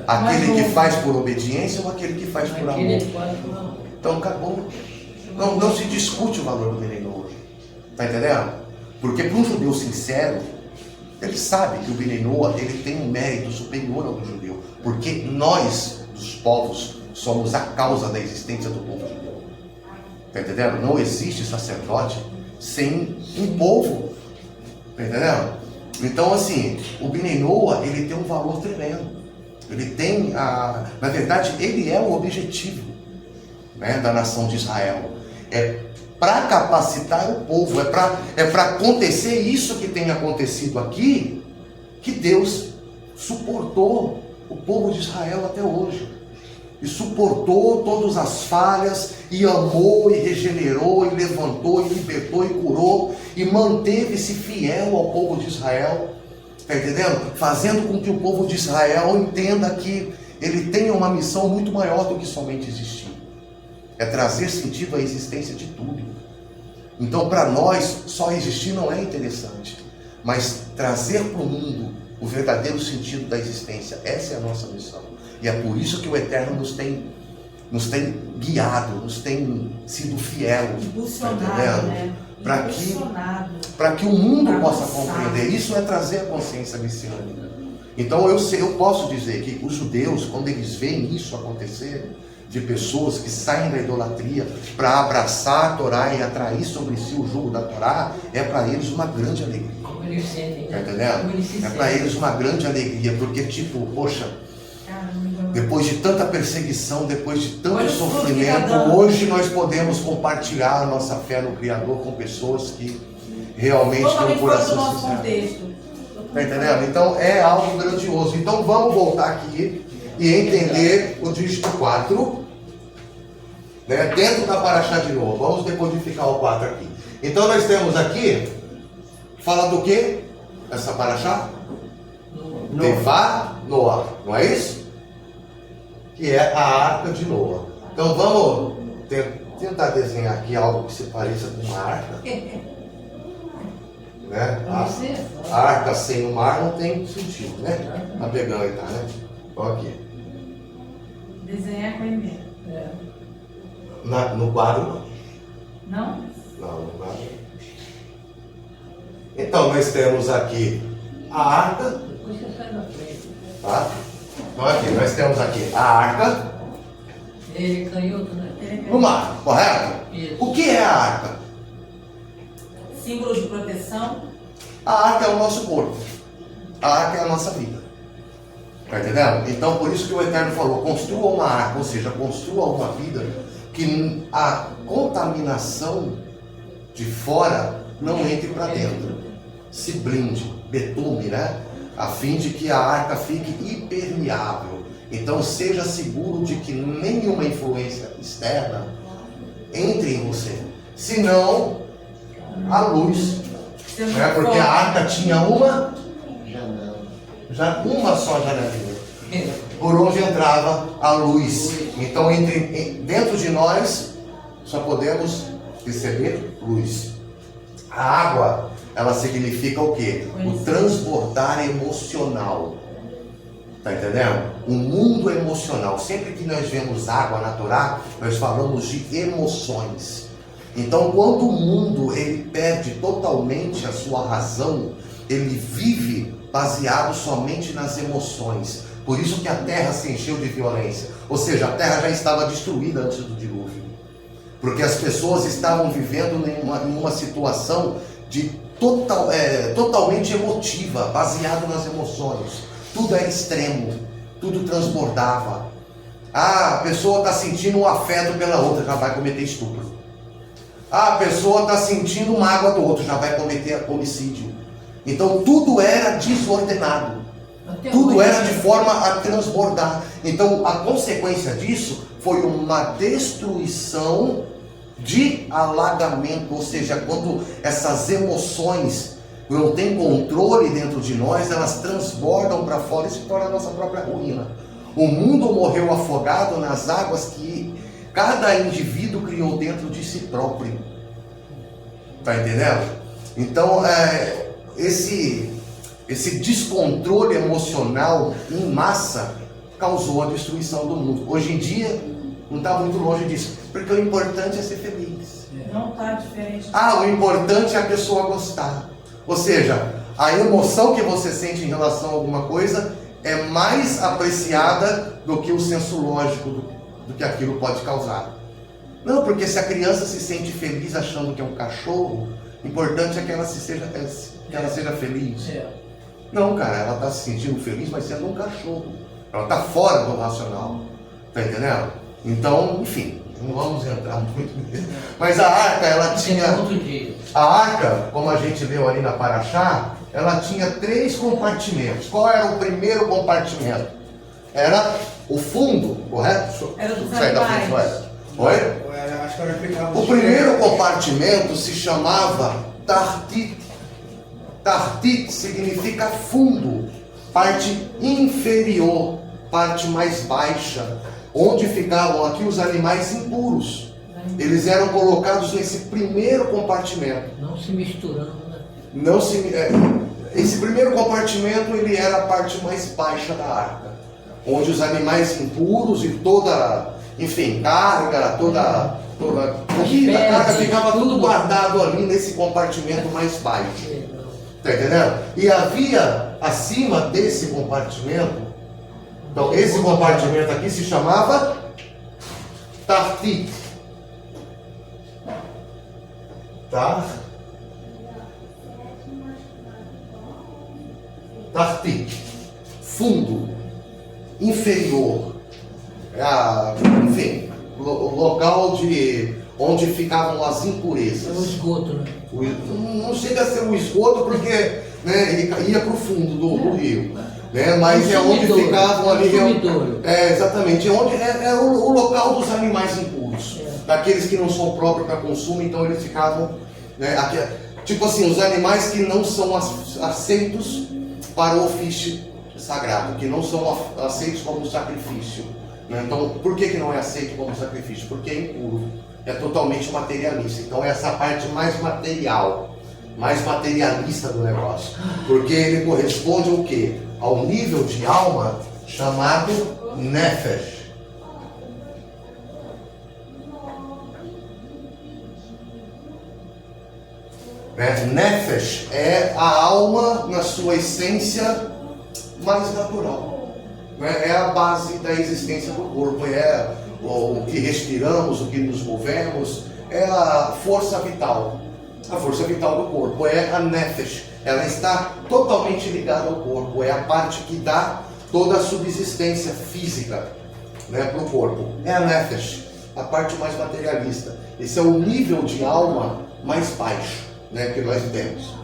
Aquele que faz por obediência ou aquele que faz por amor? Então acabou. Não se discute o valor do Benei Noa. Está entendendo? Porque para um judeu sincero, ele sabe que o Benei Noa, ele tem um mérito superior ao do judeu. Porque nós, dos povos, somos a causa da existência do povo judeu. Está entendendo? Não existe sacerdote sem um povo. Está entendendo? Então, assim, o Benei Noa, ele tem um valor tremendo. Ele tem, na verdade, ele é o objetivo, né, da nação de Israel. É para capacitar o povo, é para acontecer isso que tem acontecido aqui, que Deus suportou o povo de Israel até hoje. E suportou todas as falhas, e amou, e regenerou, e levantou, e libertou, e curou, e manteve-se fiel ao povo de Israel, está entendendo? Fazendo com que o povo de Israel entenda que ele tem uma missão muito maior do que somente existir. É trazer sentido à existência de tudo. Então, para nós, só existir não é interessante, mas trazer para o mundo o verdadeiro sentido da existência, essa é a nossa missão. E é por isso que o Eterno nos tem guiado, nos tem sido fiel. Impulsionado, né? Para que o mundo possa compreender. Isso é trazer a consciência messiânica. Então eu posso dizer que os judeus, quando eles veem isso acontecer, de pessoas que saem da idolatria para abraçar a Torá e atrair sobre si o jugo da Torá, é para eles uma grande alegria. Como eles sentem, Tá entendendo? É para eles uma grande alegria, porque tipo, poxa, depois de tanta perseguição, depois de tanto sofrimento, hoje nós podemos compartilhar a nossa fé no Criador com pessoas que realmente têm um coração sincero. Tá entendendo? Então é algo grandioso. Então vamos voltar aqui e entender o dígito 4, né, dentro da Paraxá de novo. Vamos decodificar o 4 aqui. Então nós temos aqui, fala do que? Essa Paraxá? Tevá Noah, não é isso? Que é a arca de Noah. Então vamos tentar desenhar aqui algo que se pareça com uma arca. Né? A arca sem o mar não tem sentido, né? Tá pegando aí, tá, né? Então aqui. Desenhar com ele. No quadro Não? não, no quadro. Então nós temos aqui a arca, Depois você sai da frente. tá? Então aqui, nós temos aqui a arca Ele é canhoto, né? no mar, correto? Isso. O que é a arca? Símbolo de proteção. A arca é o nosso corpo. A arca é a nossa vida. Tá entendendo? Então por isso que o Eterno falou, construa uma arca, ou seja, construa uma vida que a contaminação de fora não entre para dentro. Se blinde, betume, né? A fim de que a arca fique impermeável. Então seja seguro de que nenhuma influência externa entre em você. Senão, a luz. Né? Porque a arca tinha uma só janelinha, por onde entrava a luz. Então dentro de nós só podemos receber luz. A água, ela significa o quê? O transbordar emocional. Tá entendendo? Um mundo emocional. Sempre que nós vemos água na Torá, nós falamos de emoções. Então quando o mundo ele perde totalmente a sua razão, ele vive baseado somente nas emoções. Por isso que a terra se encheu de violência. Ou seja, a terra já estava destruída antes do dilúvio. Porque as pessoas estavam vivendo em uma situação de totalmente emotiva, baseado nas emoções. Tudo era extremo, tudo transbordava. A pessoa está sentindo um afeto pela outra, já vai cometer estupro. A pessoa está sentindo mágoa do outro, já vai cometer homicídio. Então tudo era desordenado. Tudo era de forma a transbordar. Então a consequência disso foi uma destruição de alagamento, ou seja, quando essas emoções não têm controle dentro de nós, elas transbordam para fora e se torna a nossa própria ruína. O mundo morreu afogado nas águas que cada indivíduo criou dentro de si próprio. Tá entendendo? Então, esse descontrole emocional em massa causou a destruição do mundo. Hoje em dia, não está muito longe disso, porque o importante é ser feliz. Não está diferente. O importante é a pessoa gostar. Ou seja, a emoção que você sente em relação a alguma coisa é mais apreciada do que o senso lógico do que aquilo pode causar. Não, porque se a criança se sente feliz achando que é um cachorro, o importante é que ela seja feliz. Não, cara, ela está se sentindo feliz, mas sendo um cachorro. Ela está fora do racional. Tá entendendo? Então, enfim, não vamos entrar muito nisso. Mas a arca, ela tinha... A arca, como a gente leu ali na Paraxá, ela tinha 3 compartimentos. Qual era o primeiro compartimento? Era o fundo, correto? Era dos Sai da frente, animais. Oi? Acho que era aplicado. O primeiro compartimento se chamava Tartit. Tartit significa fundo, parte inferior, parte mais baixa, onde ficavam aqui os animais impuros. Eles eram colocados nesse primeiro compartimento. Não se misturando, né? Esse primeiro compartimento ele era a parte mais baixa da arca, onde os animais impuros e toda, enfim, carga, toda comida, carga ficava tudo guardado ali nesse compartimento mais baixo. Tá entendendo? E havia acima desse compartimento, então esse compartimento aqui se chamava Tartit. Tartit, fundo, inferior, enfim, local onde ficavam as impurezas. É o esgoto, né? Não chega a ser um esgoto porque, né, ia para o fundo do rio, né, mas é onde ficavam ali. Exatamente, é o local dos animais impuros, daqueles que não são próprios para consumo, então eles ficavam, né, aqui, tipo assim, os animais que não são aceitos para o ofício sagrado, que não são aceitos como sacrifício. Né? Então, por que não é aceito como sacrifício? Porque é impuro, é totalmente materialista. Então, é essa parte mais material, mais materialista do negócio. Porque ele corresponde ao quê? Ao nível de alma chamado Nefesh. Nefesh é a alma na sua essência mais natural. É a base da existência do corpo, é o que respiramos, o que nos movemos, é a força vital. A força vital do corpo é a Nefesh. Ela está totalmente ligada ao corpo, é a parte que dá toda a subsistência física, né, para o corpo. É a Nefesh, a parte mais materialista. Esse é o nível de alma mais baixo, né, que nós temos.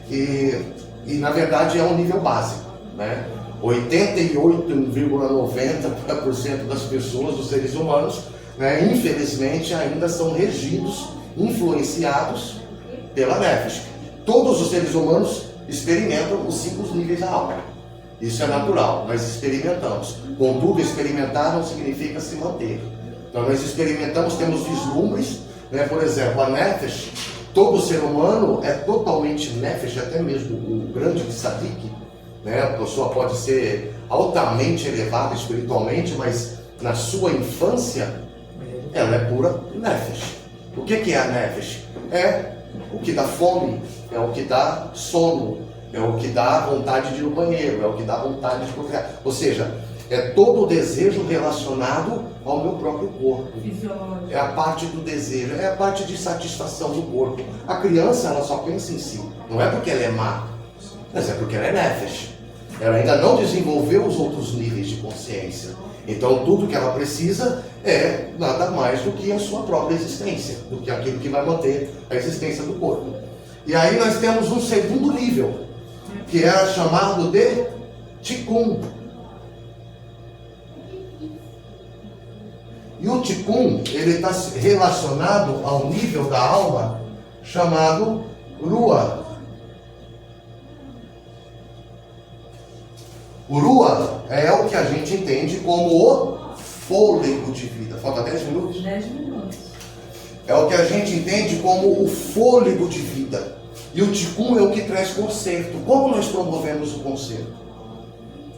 E na verdade é um nível básico, né? 88,90% das pessoas, dos seres humanos, né, infelizmente ainda são regidos, influenciados pela Nefesh. Todos os seres humanos experimentam os 5 níveis da alma. Isso é natural, nós experimentamos. Contudo, experimentar não significa se manter. Então nós experimentamos, temos vislumbres, né? Por exemplo, a Nefesh, todo ser humano é totalmente Nefesh, até mesmo o grande Tzadik, né? A pessoa pode ser altamente elevada espiritualmente, mas na sua infância ela é pura Nefesh. O que é a Nefesh? É o que dá fome, é o que dá sono, é o que dá vontade de ir no banheiro, é o que dá vontade de procriar. Ou seja, é todo o desejo relacionado ao meu próprio corpo. Fisiológico. É a parte do desejo, é a parte de satisfação do corpo. A criança, ela só pensa em si. Não é porque ela é má, mas é porque ela é nefesh. Ela ainda não desenvolveu os outros níveis de consciência. Então tudo que ela precisa é nada mais do que a sua própria existência, do que aquilo que vai manter a existência do corpo. E aí nós temos um segundo nível, que é chamado de Tikkun. E o Tikkun, ele está relacionado ao nível da alma chamado Ruach. O Ruach é o que a gente entende como o fôlego de vida. Falta 10 minutos? 10 minutos. É o que a gente entende como o fôlego de vida. E o Tikkun é o que traz conserto. Como nós promovemos o conserto?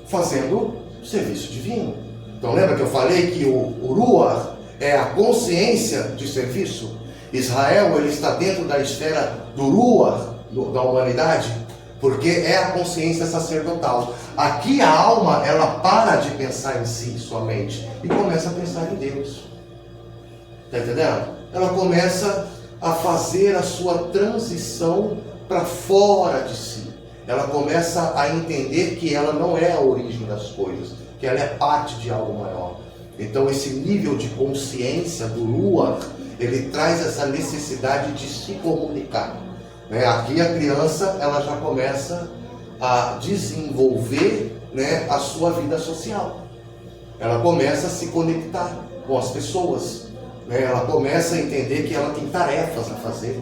Fazendo serviço divino. Então lembra que eu falei que o Ruach é a consciência de serviço? Israel, ele está dentro da esfera do Ruach, da humanidade, porque é a consciência sacerdotal. Aqui a alma, ela para de pensar em si somente e começa a pensar em Deus. Está entendendo? Ela começa a fazer a sua transição para fora de si. Ela começa a entender que ela não é a origem das coisas, que ela é parte de algo maior. Então esse nível de consciência do Ruach, ele traz essa necessidade de se comunicar. Aqui a criança, ela já começa a desenvolver, a sua vida social. Ela começa a se conectar com as pessoas. Ela começa a entender que ela tem tarefas a fazer.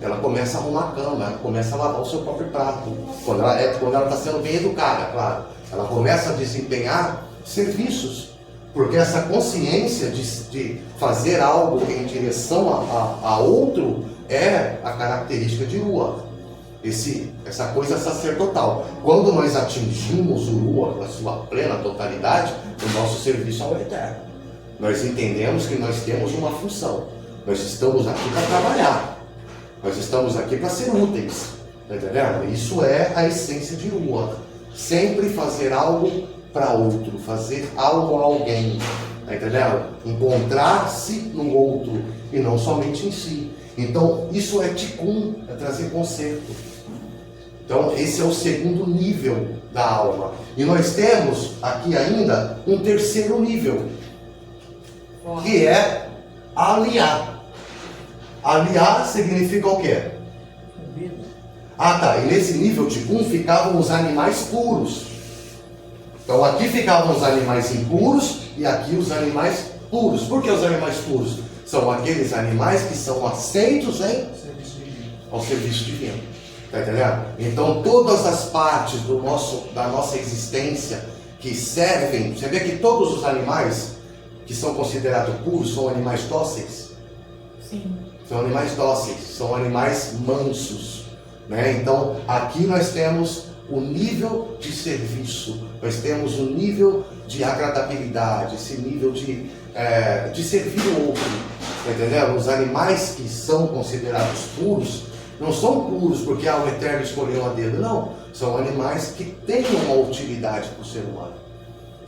Ela começa a arrumar a cama, ela começa a lavar o seu próprio prato. Quando ela está sendo bem educada, claro. Ela começa a desempenhar serviços. Porque essa consciência de fazer algo em direção a outro é a característica de Ruach. Essa coisa sacerdotal. Quando nós atingimos o Ruach na sua plena totalidade, o nosso serviço ao eterno. Nós entendemos que nós temos uma função. Nós estamos aqui para trabalhar. Nós estamos aqui para ser úteis. Está entendendo? Isso é a essência de Ruach. Sempre fazer algo para outro, fazer algo a alguém. Está entendendo? Encontrar-se no outro e não somente em si. Então, isso é Tikkun, é trazer conserto. Então, esse é o segundo nível da alma. E nós temos aqui ainda um terceiro nível, que é aliar. Aliar significa o quê? Ah, tá. E nesse nível Tikkun ficavam os animais puros. Então, aqui ficavam os animais impuros e aqui os animais puros. Por que os animais puros? São aqueles animais que são aceitos ao serviço divino. Está entendendo? Então todas as partes da nossa existência que servem, você vê que todos os animais que são considerados puros são animais dóceis? Sim. São animais dóceis, são animais mansos. Então aqui nós temos o nível de serviço, nós temos o nível de agradabilidade, esse nível de servir o outro, entendeu? Os animais que são considerados puros, não são puros porque o Eterno escolheu a dedo, não. São animais que têm uma utilidade para o ser humano.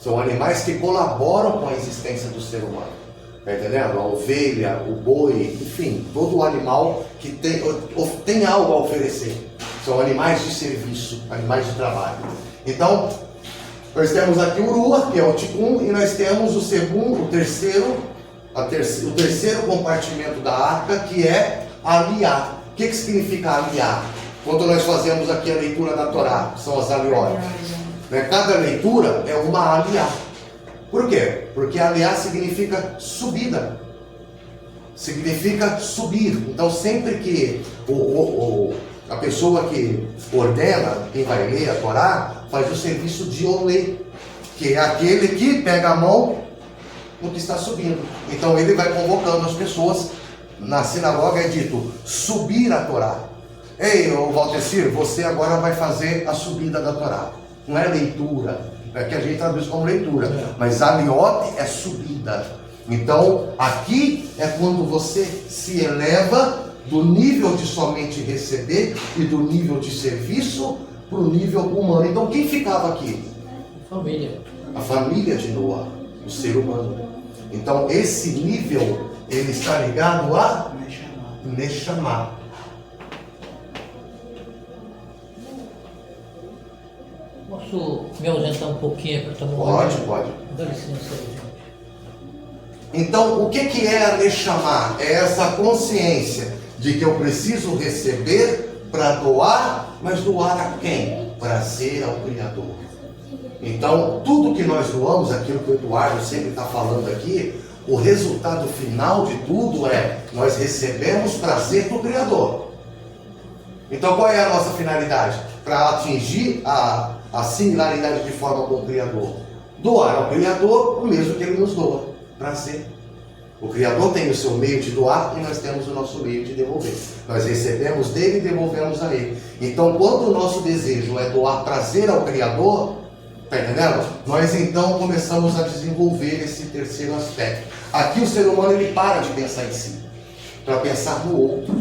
São animais que colaboram com a existência do ser humano. Está entendendo? A ovelha, o boi, enfim, todo animal que tem algo a oferecer. São animais de serviço, animais de trabalho. Então, nós temos aqui o Ruach, que é o Tikkun, e nós temos o terceiro compartimento da arca, que é aliar. O que significa aliar? Quando nós fazemos aqui a leitura da Torá, que são as aliot. Cada leitura é uma aliar. Por quê? Porque aliar significa subida. Significa subir. Então sempre que a pessoa que ordena, quem vai ler a Torá, faz o serviço de olê, que é aquele que pega a mão no que está subindo. Então ele vai convocando as pessoas. Na sinagoga é dito, subir a Torá. Ei, Valtecir, você agora vai fazer a subida da Torá. Não é leitura, é que a gente traduz como leitura, mas aliot é subida. Então, aqui é quando você se eleva do nível de somente receber e do nível de serviço para o nível humano. Então, quem ficava aqui? Família. a família de Noa, o ser humano. Então esse nível, ele está ligado a Neshama. Posso me ausentar um pouquinho para tomar Pode, pode. Dá licença aí, gente. Então, o que é a Neshama? É essa consciência de que eu preciso receber para doar, mas doar a quem? Prazer ao Criador. Então, tudo que nós doamos, aquilo que o Eduardo sempre está falando aqui, o resultado final de tudo é nós recebemos prazer do Criador. Então, qual é a nossa finalidade? Para atingir a similaridade de forma com o Criador. Doar ao Criador o mesmo que Ele nos doa, prazer. O Criador tem o seu meio de doar e nós temos o nosso meio de devolver. Nós recebemos dele e devolvemos a ele. Então, quando o nosso desejo é doar prazer ao Criador, está entendendo? Nós então começamos a desenvolver esse terceiro aspecto. Aqui o ser humano ele para de pensar em si, para pensar no outro.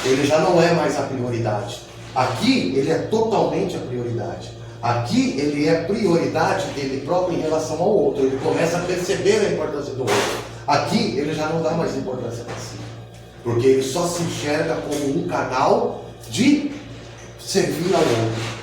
Ele já não é mais a prioridade. Aqui ele é totalmente a prioridade. Aqui ele é prioridade dele próprio em relação ao outro. Ele começa a perceber a importância do outro. Aqui ele já não dá mais importância para si, porque ele só se enxerga como um canal de servir ao outro.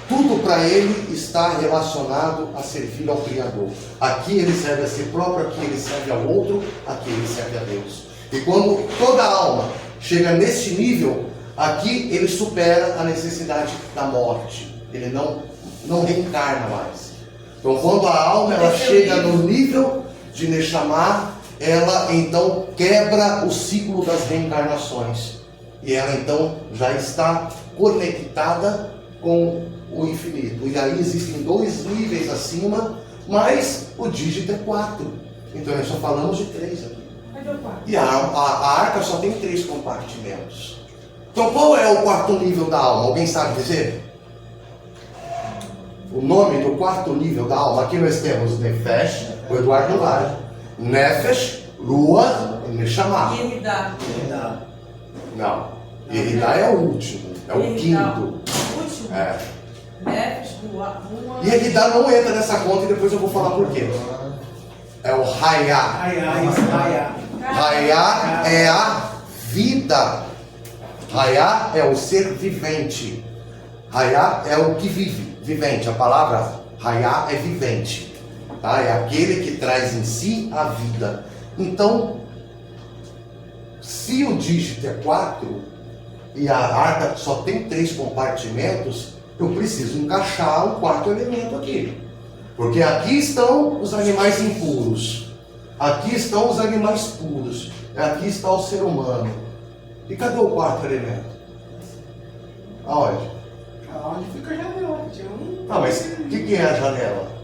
Tudo para ele está relacionado a servir ao Criador. Aqui ele serve a si próprio, aqui ele serve ao outro, aqui ele serve a Deus. E quando toda alma chega neste nível, aqui ele supera a necessidade da morte. Ele não reencarna mais. Então quando a alma ela chega no nível de Neshama, ela então quebra o ciclo das reencarnações. E ela então já está conectada com o infinito. E aí existem 2 níveis acima, mas o dígito é 4. Então nós só falamos de 3 aqui. E a arca só tem 3 compartimentos. Então qual é o 4º nível da alma? Alguém sabe dizer? O nome do 4º nível da alma, aqui nós temos Nefesh, o Eduardo Vale. Nefesh, Lua e Neshama. Yeridá. Não, Yeridá é o último, é o 5º. O último? É. Nefesh, Lua. Yeridá não entra nessa conta e depois eu vou falar por quê. É o Hayá. Hayá é a vida. Hayá é o ser vivente. Hayá é o que vive, vivente. A palavra Hayá é vivente. Tá? É aquele que traz em si a vida. Então, se o dígito é 4 e a arca só tem 3 compartimentos, eu preciso encaixar o 4º elemento aqui. Porque aqui estão os animais impuros, aqui estão os animais puros, aqui está o ser humano. E cadê o 4º elemento? Aonde? Aonde fica a janela? Ah, mas o que é a janela?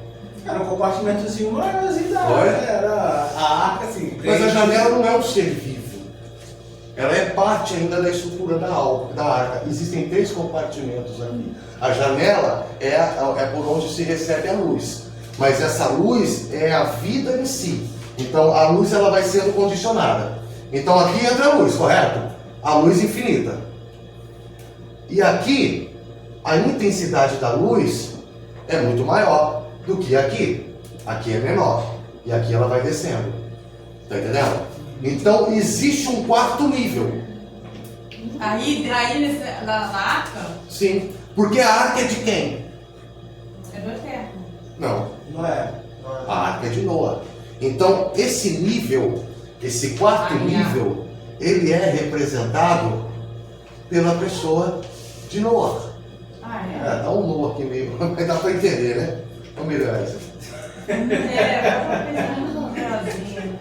Era um compartimentozinho maiorzinho da Olha. arca. Era a arca assim. Mas a janela não é um ser vivo. Ela é parte ainda da estrutura da arca. Existem 3 compartimentos aqui. A janela é por onde se recebe a luz. Mas essa luz é a vida em si. Então a luz ela vai sendo condicionada. Então aqui entra a luz, correto? A luz infinita. E aqui, a intensidade da luz é muito maior do que aqui. Aqui é menor. E aqui ela vai descendo. Está entendendo? Então existe um 4º nível. Aí na arca? Sim. Porque a arca é de quem? É do Eterno. Não é. A arca é de Noa. Então esse nível, esse 4º nível, ele é representado pela pessoa de Noa. Dá um Noa aqui meio, mas dá para entender, né? Vamos melhorar isso. Vamos pensar no Brasil, né?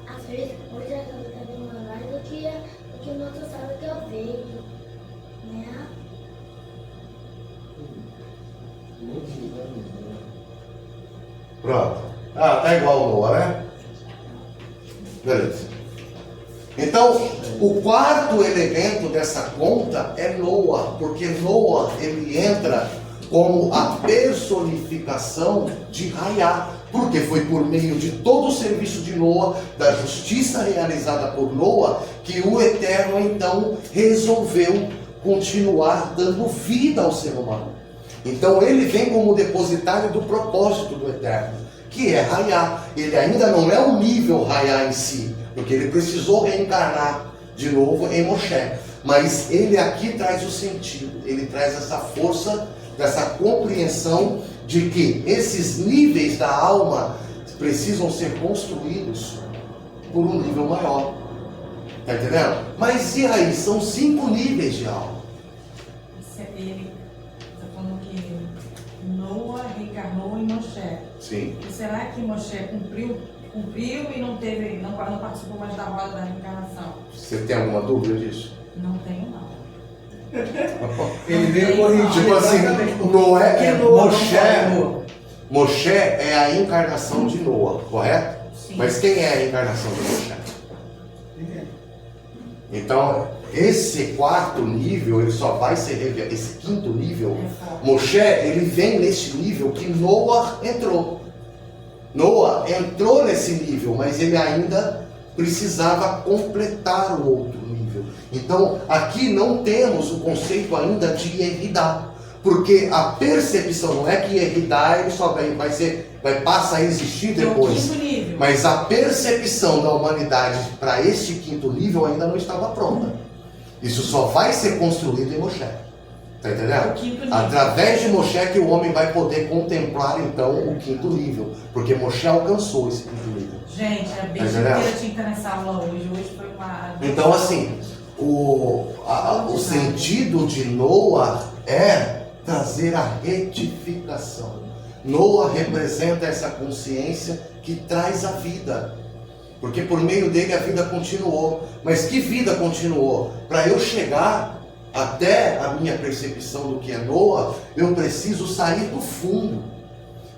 Às vezes, hoje a casa está demorando mais do que no outro sábado que eu vejo, né? Pronto. Tá igual o Noa, né? Beleza. Então, o 4º elemento dessa conta é Noa, porque Noa ele entra como a personificação de Hayá, porque foi por meio de todo o serviço de Noa, da justiça realizada por Noa, que o Eterno então resolveu continuar dando vida ao ser humano. Então ele vem como depositário do propósito do Eterno, que é raiar. Ele ainda não é o nível raiar em si, porque ele precisou reencarnar de novo em Moshe. Mas ele aqui traz o sentido, ele traz essa força, dessa compreensão de que esses níveis da alma precisam ser construídos por um nível maior. Está entendendo? Mas e aí? São 5 níveis de alma. Ele está falando que Noah reencarnou em Moshe. Sim. E será que Moshe cumpriu e não participou mais da roda da reencarnação? Você tem alguma dúvida disso? Não tenho, não. Ele veio corrigir. Tipo assim, Noé, Moshe é a encarnação de Noah, correto? Sim. Mas quem é a encarnação de Moshe? Então, esse 4º nível, ele só vai ser revelado, esse 5º nível, Moshe, ele vem nesse nível que Noah entrou. Noah entrou nesse nível, mas ele ainda precisava completar o outro nível. Então, aqui não temos o conceito ainda de Yeridá, porque a percepção não é que Yeridá ele só passa a existir depois, mas a percepção da humanidade para este 5º nível ainda não estava pronta. Isso só vai ser construído em Moshe. Está entendendo? Através de Moshe que o homem vai poder contemplar então o 5º nível, porque Moshe alcançou esse 5º nível. Gente, a bicha inteira tinha que estar nessa aula hoje. Hoje foi uma... Então assim, o sentido de Noah é trazer a retificação. Noah representa essa consciência que traz a vida, porque por meio dele a vida continuou. Mas que vida continuou? Para eu chegar até a minha percepção do que é Noah, eu preciso sair do fundo,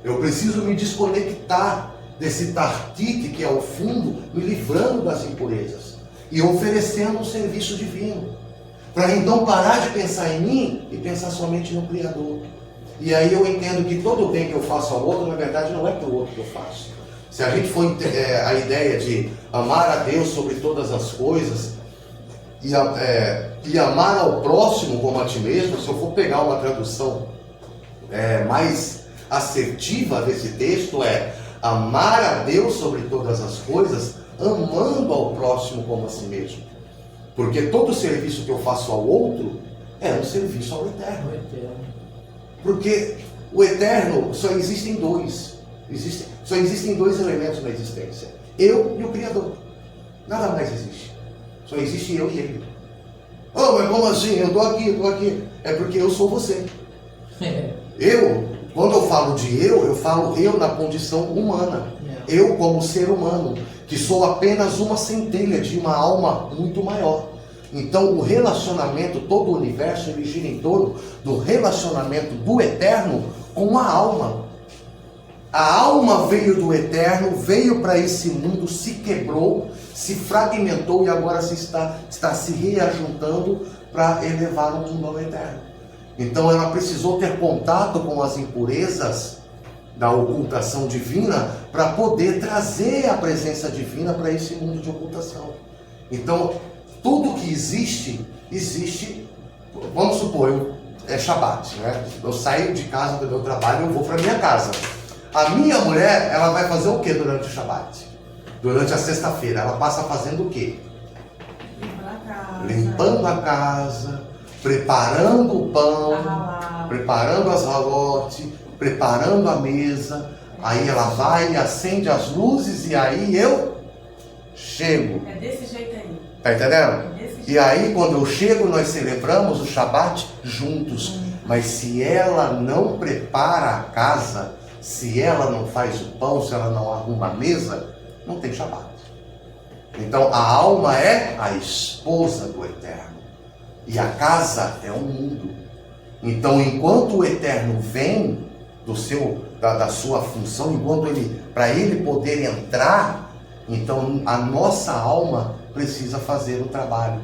eu preciso me desconectar desse Tartite que é o fundo, me livrando das impurezas e oferecendo um serviço divino, para então parar de pensar em mim e pensar somente no Criador. E aí eu entendo que todo o bem que eu faço ao outro, na verdade, não é para o outro que eu faço. Se a gente for a ideia de amar a Deus sobre todas as coisas e amar ao próximo como a ti mesmo, se eu for pegar uma tradução mais assertiva desse texto, é amar a Deus sobre todas as coisas, amando ao próximo como a si mesmo. Porque todo serviço que eu faço ao outro é um serviço ao Eterno. Porque o Eterno só existem dois. Só existem 2 elementos na existência: eu e o Criador. Nada mais existe. Só existe eu e ele. Oh, mas como assim? Eu estou aqui. É porque eu sou você. Quando eu falo de eu falo eu na condição humana. Eu como ser humano, que sou apenas uma centelha de uma alma muito maior. Então o relacionamento, todo o universo, ele gira em torno do relacionamento do Eterno com a alma. A alma veio do Eterno, veio para esse mundo, se quebrou, se fragmentou e agora está se reajuntando para elevar o mundo ao Eterno. Então ela precisou ter contato com as impurezas da ocultação divina para poder trazer a presença divina para esse mundo de ocultação. Então tudo que existe, vamos supor, é Shabat, né? Eu saio de casa do meu trabalho, eu vou para minha casa. A minha mulher, ela vai fazer o que durante o Shabat? Durante a sexta-feira, ela passa fazendo o quê? Limpando a casa, preparando o pão, preparando as ralotes, preparando a mesa. Aí ela vai, acende as luzes e aí eu chego. É desse jeito aí. Tá entendendo? E aí quando eu chego, nós celebramos o Shabat juntos. Mas se ela não prepara a casa, se ela não faz o pão, se ela não arruma a mesa, não tem Shabat. Então a alma é a esposa do Eterno. E a casa é o mundo. Então enquanto o Eterno vem da sua função, enquanto para ele poder entrar, então a nossa alma precisa fazer o trabalho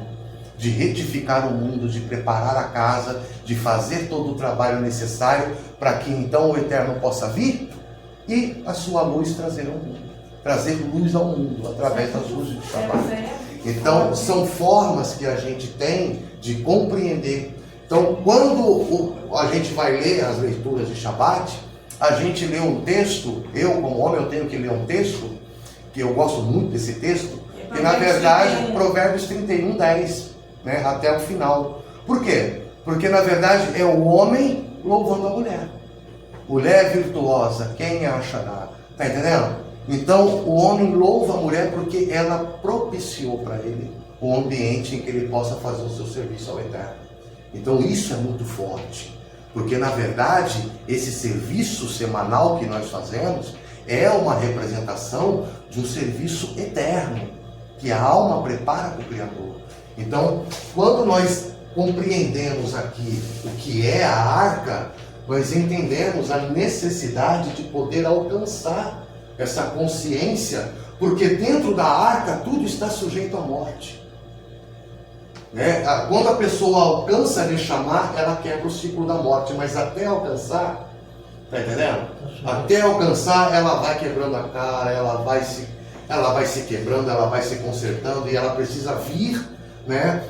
de retificar o mundo, de preparar a casa, de fazer todo o trabalho necessário para que então o Eterno possa vir e a sua luz trazer ao mundo, trazer luz ao mundo através das luzes do Shabat. Então são formas que a gente tem de compreender Então, quando a gente vai ler as leituras de Shabbat, a gente lê um texto, eu como homem eu tenho que ler um texto, que eu gosto muito desse texto, que na verdade Provérbios 31, 10, né, até o final. Por quê? Porque na verdade é o homem louvando a mulher. Mulher virtuosa, quem a achará? Tá entendendo? Então o homem louva a mulher porque ela propiciou para ele o ambiente em que ele possa fazer o seu serviço ao Eterno. Então isso é muito forte, porque na verdade esse serviço semanal que nós fazemos é uma representação de um serviço eterno, que a alma prepara para o Criador. Então, quando nós compreendemos aqui o que é a arca, nós entendemos a necessidade de poder alcançar essa consciência, porque dentro da arca tudo está sujeito à morte. Quando a pessoa alcança a Neshama, ela quebra o ciclo da morte, mas até alcançar, tá entendendo? Até alcançar, ela vai quebrando a cara, ela vai se quebrando, ela vai se consertando, e ela precisa vir, né?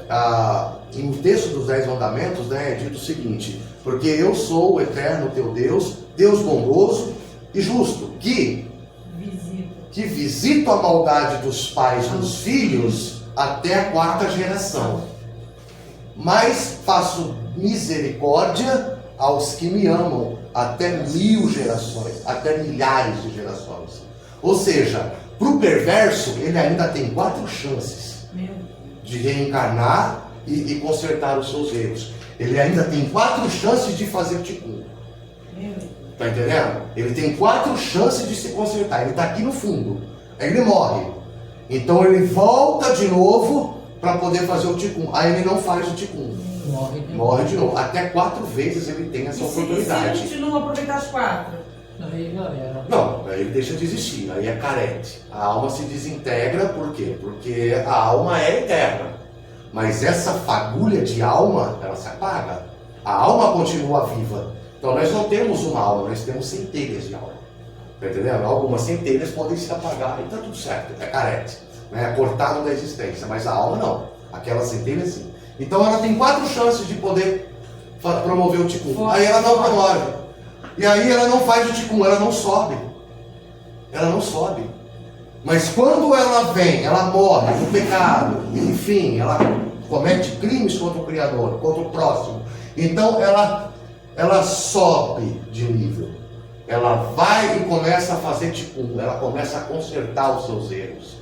No texto dos 10 mandamentos, né, é dito o seguinte: porque eu sou o eterno teu Deus, Deus bondoso e justo, que visito a maldade dos pais dos filhos até a 4ª geração. Mas faço misericórdia aos que me amam até 1000 gerações, até milhares de gerações. Ou seja, para o perverso, ele ainda tem 4 chances de reencarnar e consertar os seus erros. Ele ainda tem 4 chances de fazer tikkun. Tá entendendo? Ele tem 4 chances de se consertar. Ele está aqui no fundo. Aí ele morre. Então ele volta de novo para poder fazer o tikkun. Aí ele não faz o tikkun. Morre de novo. Até 4 vezes ele tem essa oportunidade. Se a gente não aproveitar as 4? Aí já era. Não, aí ele deixa de existir. Aí é carente. A alma se desintegra, por quê? Porque a alma é eterna. Mas essa fagulha de alma, ela se apaga. A alma continua viva. Então nós não temos uma alma, nós temos centelhas de alma. Tá entendendo? Algumas centelhas podem se apagar e tá tudo certo, é carente, né? É cortado da existência, mas a alma não. Aquela centelha sim. Então ela tem 4 chances de poder promover o tikkun. Aí ela não promove. E aí ela não faz o tikkun, ela não sobe. Ela não sobe. Mas quando ela vem, ela morre no pecado, enfim, ela comete crimes contra o Criador, contra o próximo. Então ela sobe de nível. Ela vai e começa a fazer tikkun, ela começa a consertar os seus erros.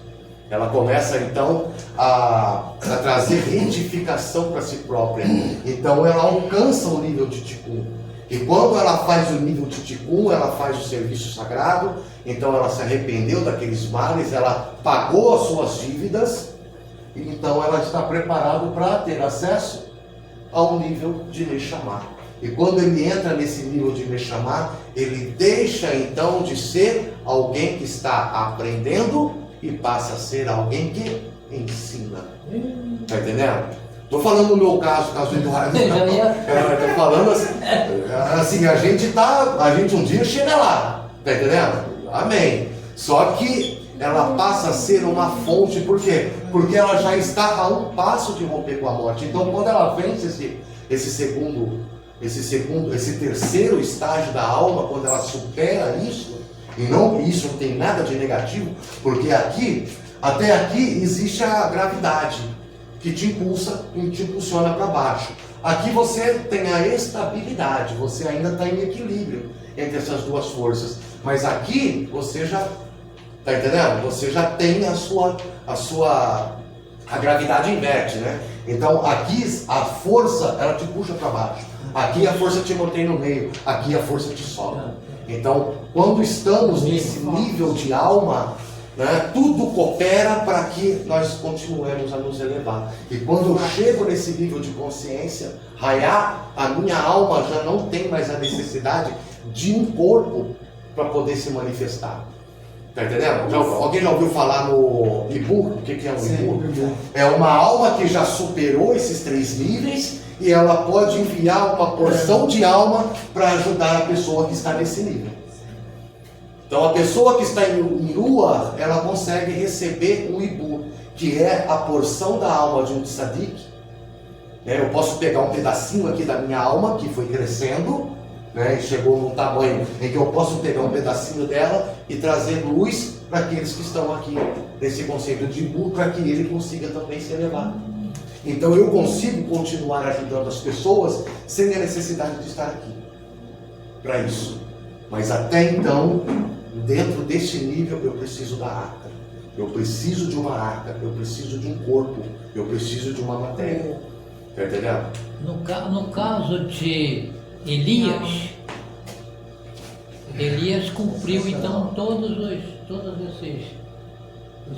Ela começa então a trazer retificação para si própria. Então ela alcança o nível de tikkun. E quando ela faz o nível de tikkun, ela faz o serviço sagrado. Então ela se arrependeu daqueles males, ela pagou as suas dívidas. E então ela está preparada para ter acesso ao nível de Neshama. E quando ele entra nesse nível de Neshama, ele deixa então de ser alguém que está aprendendo e passa a ser alguém que ensina. Tá entendendo? Estou falando no meu caso do Eduardo. Estou falando assim, a gente um dia chega lá. Tá entendendo? Amém. Só que ela passa a ser uma fonte, por quê? Porque ela já está a um passo de romper com a morte. Então quando ela vence esse terceiro estágio da alma, quando ela supera isso, e isso não tem nada de negativo, porque até aqui existe a gravidade que te impulsa e te impulsiona para baixo. Aqui você tem a estabilidade, você ainda está em equilíbrio entre essas duas forças, mas aqui você já está entendendo? Você já tem a gravidade inverte, né? Então aqui a força ela te puxa para baixo. Aqui a força te mantém no meio, aqui a força te sobe. Então, quando estamos nesse nível de alma, né, tudo coopera para que nós continuemos a nos elevar. E quando eu chego nesse nível de consciência, a minha alma já não tem mais a necessidade de um corpo para poder se manifestar. Tá entendendo? Alguém já ouviu falar no Ibu? O que é um Ibu? É uma alma que já superou esses 3 níveis e ela pode enviar uma porção de alma para ajudar a pessoa que está nesse nível. Então a pessoa que está em Lua, ela consegue receber um Ibu, que é a porção da alma de um tzadik, né? Eu posso pegar um pedacinho aqui da minha alma que foi crescendo, né? E chegou num tamanho em que eu posso pegar um pedacinho dela e trazer luz para aqueles que estão aqui nesse conceito de Bu, para que ele consiga também se elevar. Então eu consigo continuar ajudando as pessoas sem a necessidade de estar aqui para isso. Mas até então, dentro desse nível, eu preciso da arca. Eu preciso de uma arca, eu preciso de um corpo, eu preciso de uma matéria. Está entendendo? No caso de Elias, Elias cumpriu então todos esses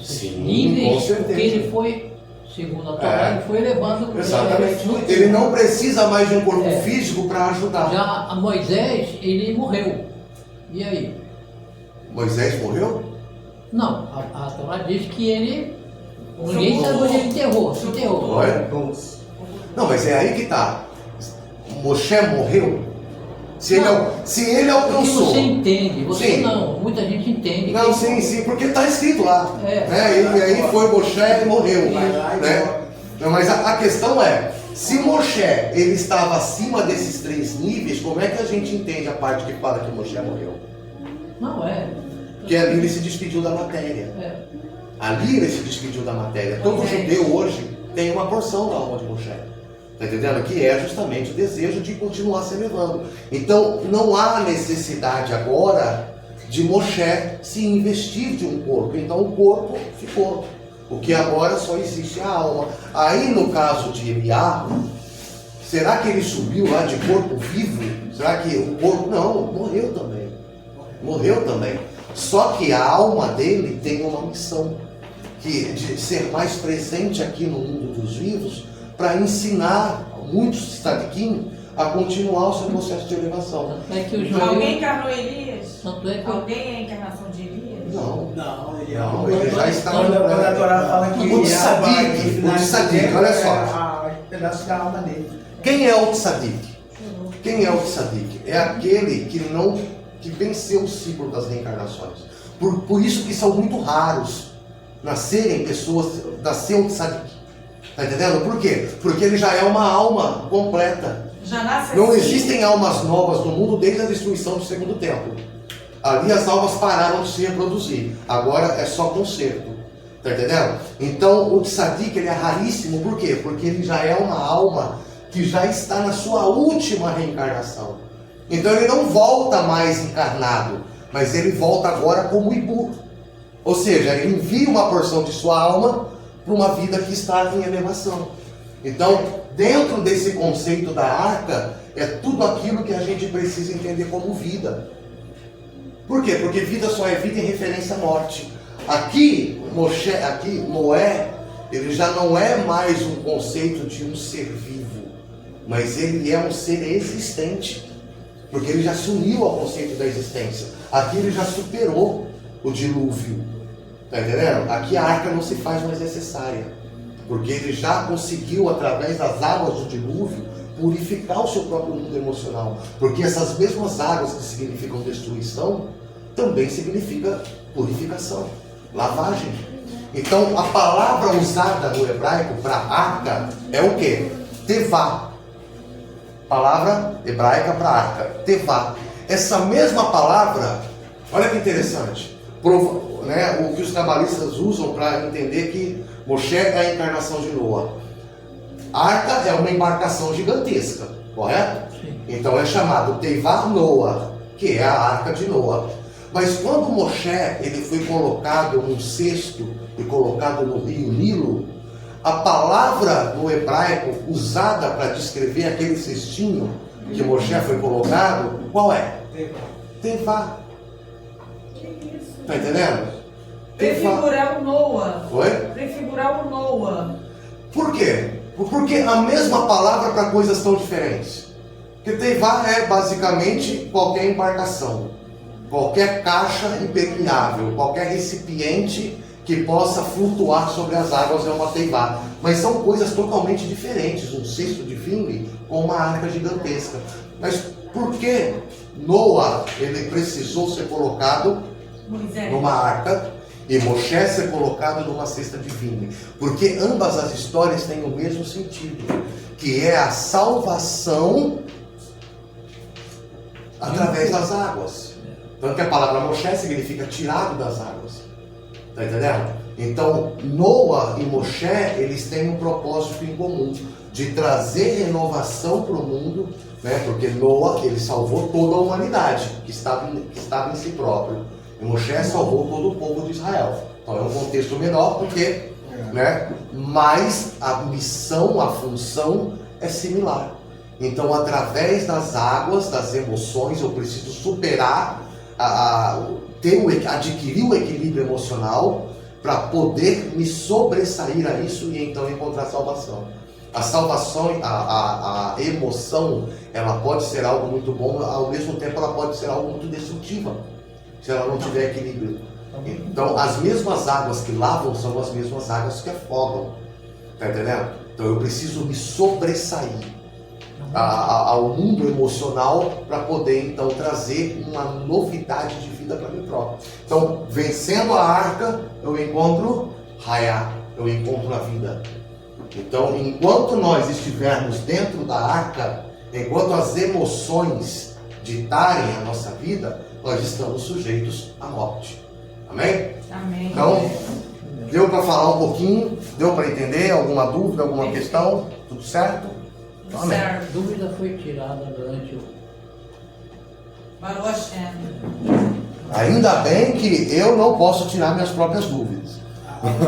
Sim, com níveis, certeza. porque ele foi, segundo a Torá, ele foi elevado. Exatamente. Ele não precisa mais de um corpo físico para ajudar. Já a Moisés, ele morreu. E aí? Moisés morreu? Não, a Torá diz que ele. Ninguém sabe onde ele enterrou. Se enterrou. Olha. Não, mas é aí que está. Moshe morreu? Se ele O que alcançou. você entende, você Sim. não, muita gente entende. Não, sim, porque está escrito lá. É. Né? E aí foi Moshe e morreu. Vai lá e Né? Não, mas a questão é, se Moshe ele estava acima desses 3 níveis, como é que a gente entende a parte que fala que Moshe morreu? Não é. Porque ali ele se despediu da matéria. É. Ali ele se despediu da matéria. Todo judeu hoje tem uma porção da alma de Moshe. Está entendendo? Que é justamente o desejo de continuar se elevando. Então não há necessidade agora de Moshe se investir de um corpo. Então o corpo ficou. O que agora só existe a alma. Aí no caso de Eliahu, será que ele subiu lá de corpo vivo? Será que o corpo... Não, morreu também. Morreu também. Só que a alma dele tem uma missão, que de ser mais presente aqui no mundo dos vivos, para ensinar muitos tzadikim a continuar o seu processo de elevação. Tanto é que o Alguém encarnou Elias? Tanto é que Alguém é a encarnação de Elias? Não, Não, ele não, ele já está... Quando a Torá fala que O tzadik, olha só. um pedaço da alma dele. Quem é o tzadik? Quem é o tzadik? É aquele que venceu o ciclo das reencarnações. Por isso que são muito raros nascerem pessoas, nascer um tzadik. Está entendendo? Por quê? Porque ele já é uma alma completa. Já nasce Não assim? existem almas novas no mundo desde a destruição do segundo templo. Ali as almas pararam de se reproduzir. Agora é só conserto. Está entendendo? Então o tzadik ele é raríssimo. Por quê? Porque ele já é uma alma que já está na sua última reencarnação. Então ele não volta mais encarnado, mas ele volta agora como Ibu. Ou seja, ele envia uma porção de sua alma para uma vida que está em elevação. Então, dentro desse conceito da arca, é tudo aquilo que a gente precisa entender como vida. Por quê? Porque vida só é vida em referência à morte. Aqui, Noé, ele já não é mais um conceito de um ser vivo, mas ele é um ser existente. Porque ele já se uniu ao conceito da existência. Aqui ele já superou o dilúvio. Está entendendo? Aqui a arca não se faz mais necessária. Porque ele já conseguiu, através das águas do dilúvio, purificar o seu próprio mundo emocional. Porque essas mesmas águas que significam destruição, também significa purificação, lavagem. Então a palavra usada no hebraico para arca é o quê? Tevá. Palavra hebraica para arca, Tevá. Essa mesma palavra, olha que interessante, o que os cabalistas usam para entender que Moshe é a encarnação de Noa. Arca é uma embarcação gigantesca, correto? Sim. Então é chamado Tevá Noa, que é a arca de Noa. Mas quando Moshe ele foi colocado num cesto e colocado no rio Nilo, a palavra no hebraico usada para descrever aquele cestinho que Moshe foi colocado, qual é? Tevá. Está entendendo? Prefigurar o Noa. Oi? Prefigurar o Noa. Por quê? Porque a mesma palavra para coisas tão diferentes. Porque Tevá é basicamente qualquer embarcação, qualquer caixa impermeável, qualquer recipiente que possa flutuar sobre as águas é uma Tevá. Mas são coisas totalmente diferentes. Um cesto de vinho com uma arca gigantesca. Mas por que Noa ele precisou ser colocado Moisés. numa arca e Moshe ser colocado numa cesta de vinho, porque ambas as histórias têm o mesmo sentido, que é a salvação através das águas. Tanto que a palavra Moshe significa tirado das águas. Está entendendo? Então, Noa e Moshe, eles têm um propósito em comum, de trazer renovação para o mundo, né? Porque Noa, ele salvou toda a humanidade, que estava em si próprio. E Moshe salvou todo o povo de Israel. Então é um contexto menor, porque, né? Mas a missão, a função é similar. Então, através das águas, das emoções, eu preciso superar, adquirir o equilíbrio emocional para poder me sobressair a isso e então encontrar salvação. A salvação, a emoção, ela pode ser algo muito bom, ao mesmo tempo ela pode ser algo muito destrutiva, se ela não tiver equilíbrio. Então, as mesmas águas que lavam são as mesmas águas que afogam. Tá entendendo? Então, eu preciso me sobressair ao mundo emocional para poder então trazer uma novidade de vida para mim próprio. Então, vencendo a arca, eu encontro Hayá, eu encontro a vida. Então, enquanto nós estivermos dentro da arca, enquanto as emoções ditarem a nossa vida, nós estamos sujeitos à morte. Amém? Amém. Então, deu para falar um pouquinho? Deu para entender? Alguma dúvida, alguma questão? Tudo certo? Amém. A dúvida foi tirada durante o... Baruch Hashem. Ainda bem que eu não posso tirar minhas próprias dúvidas.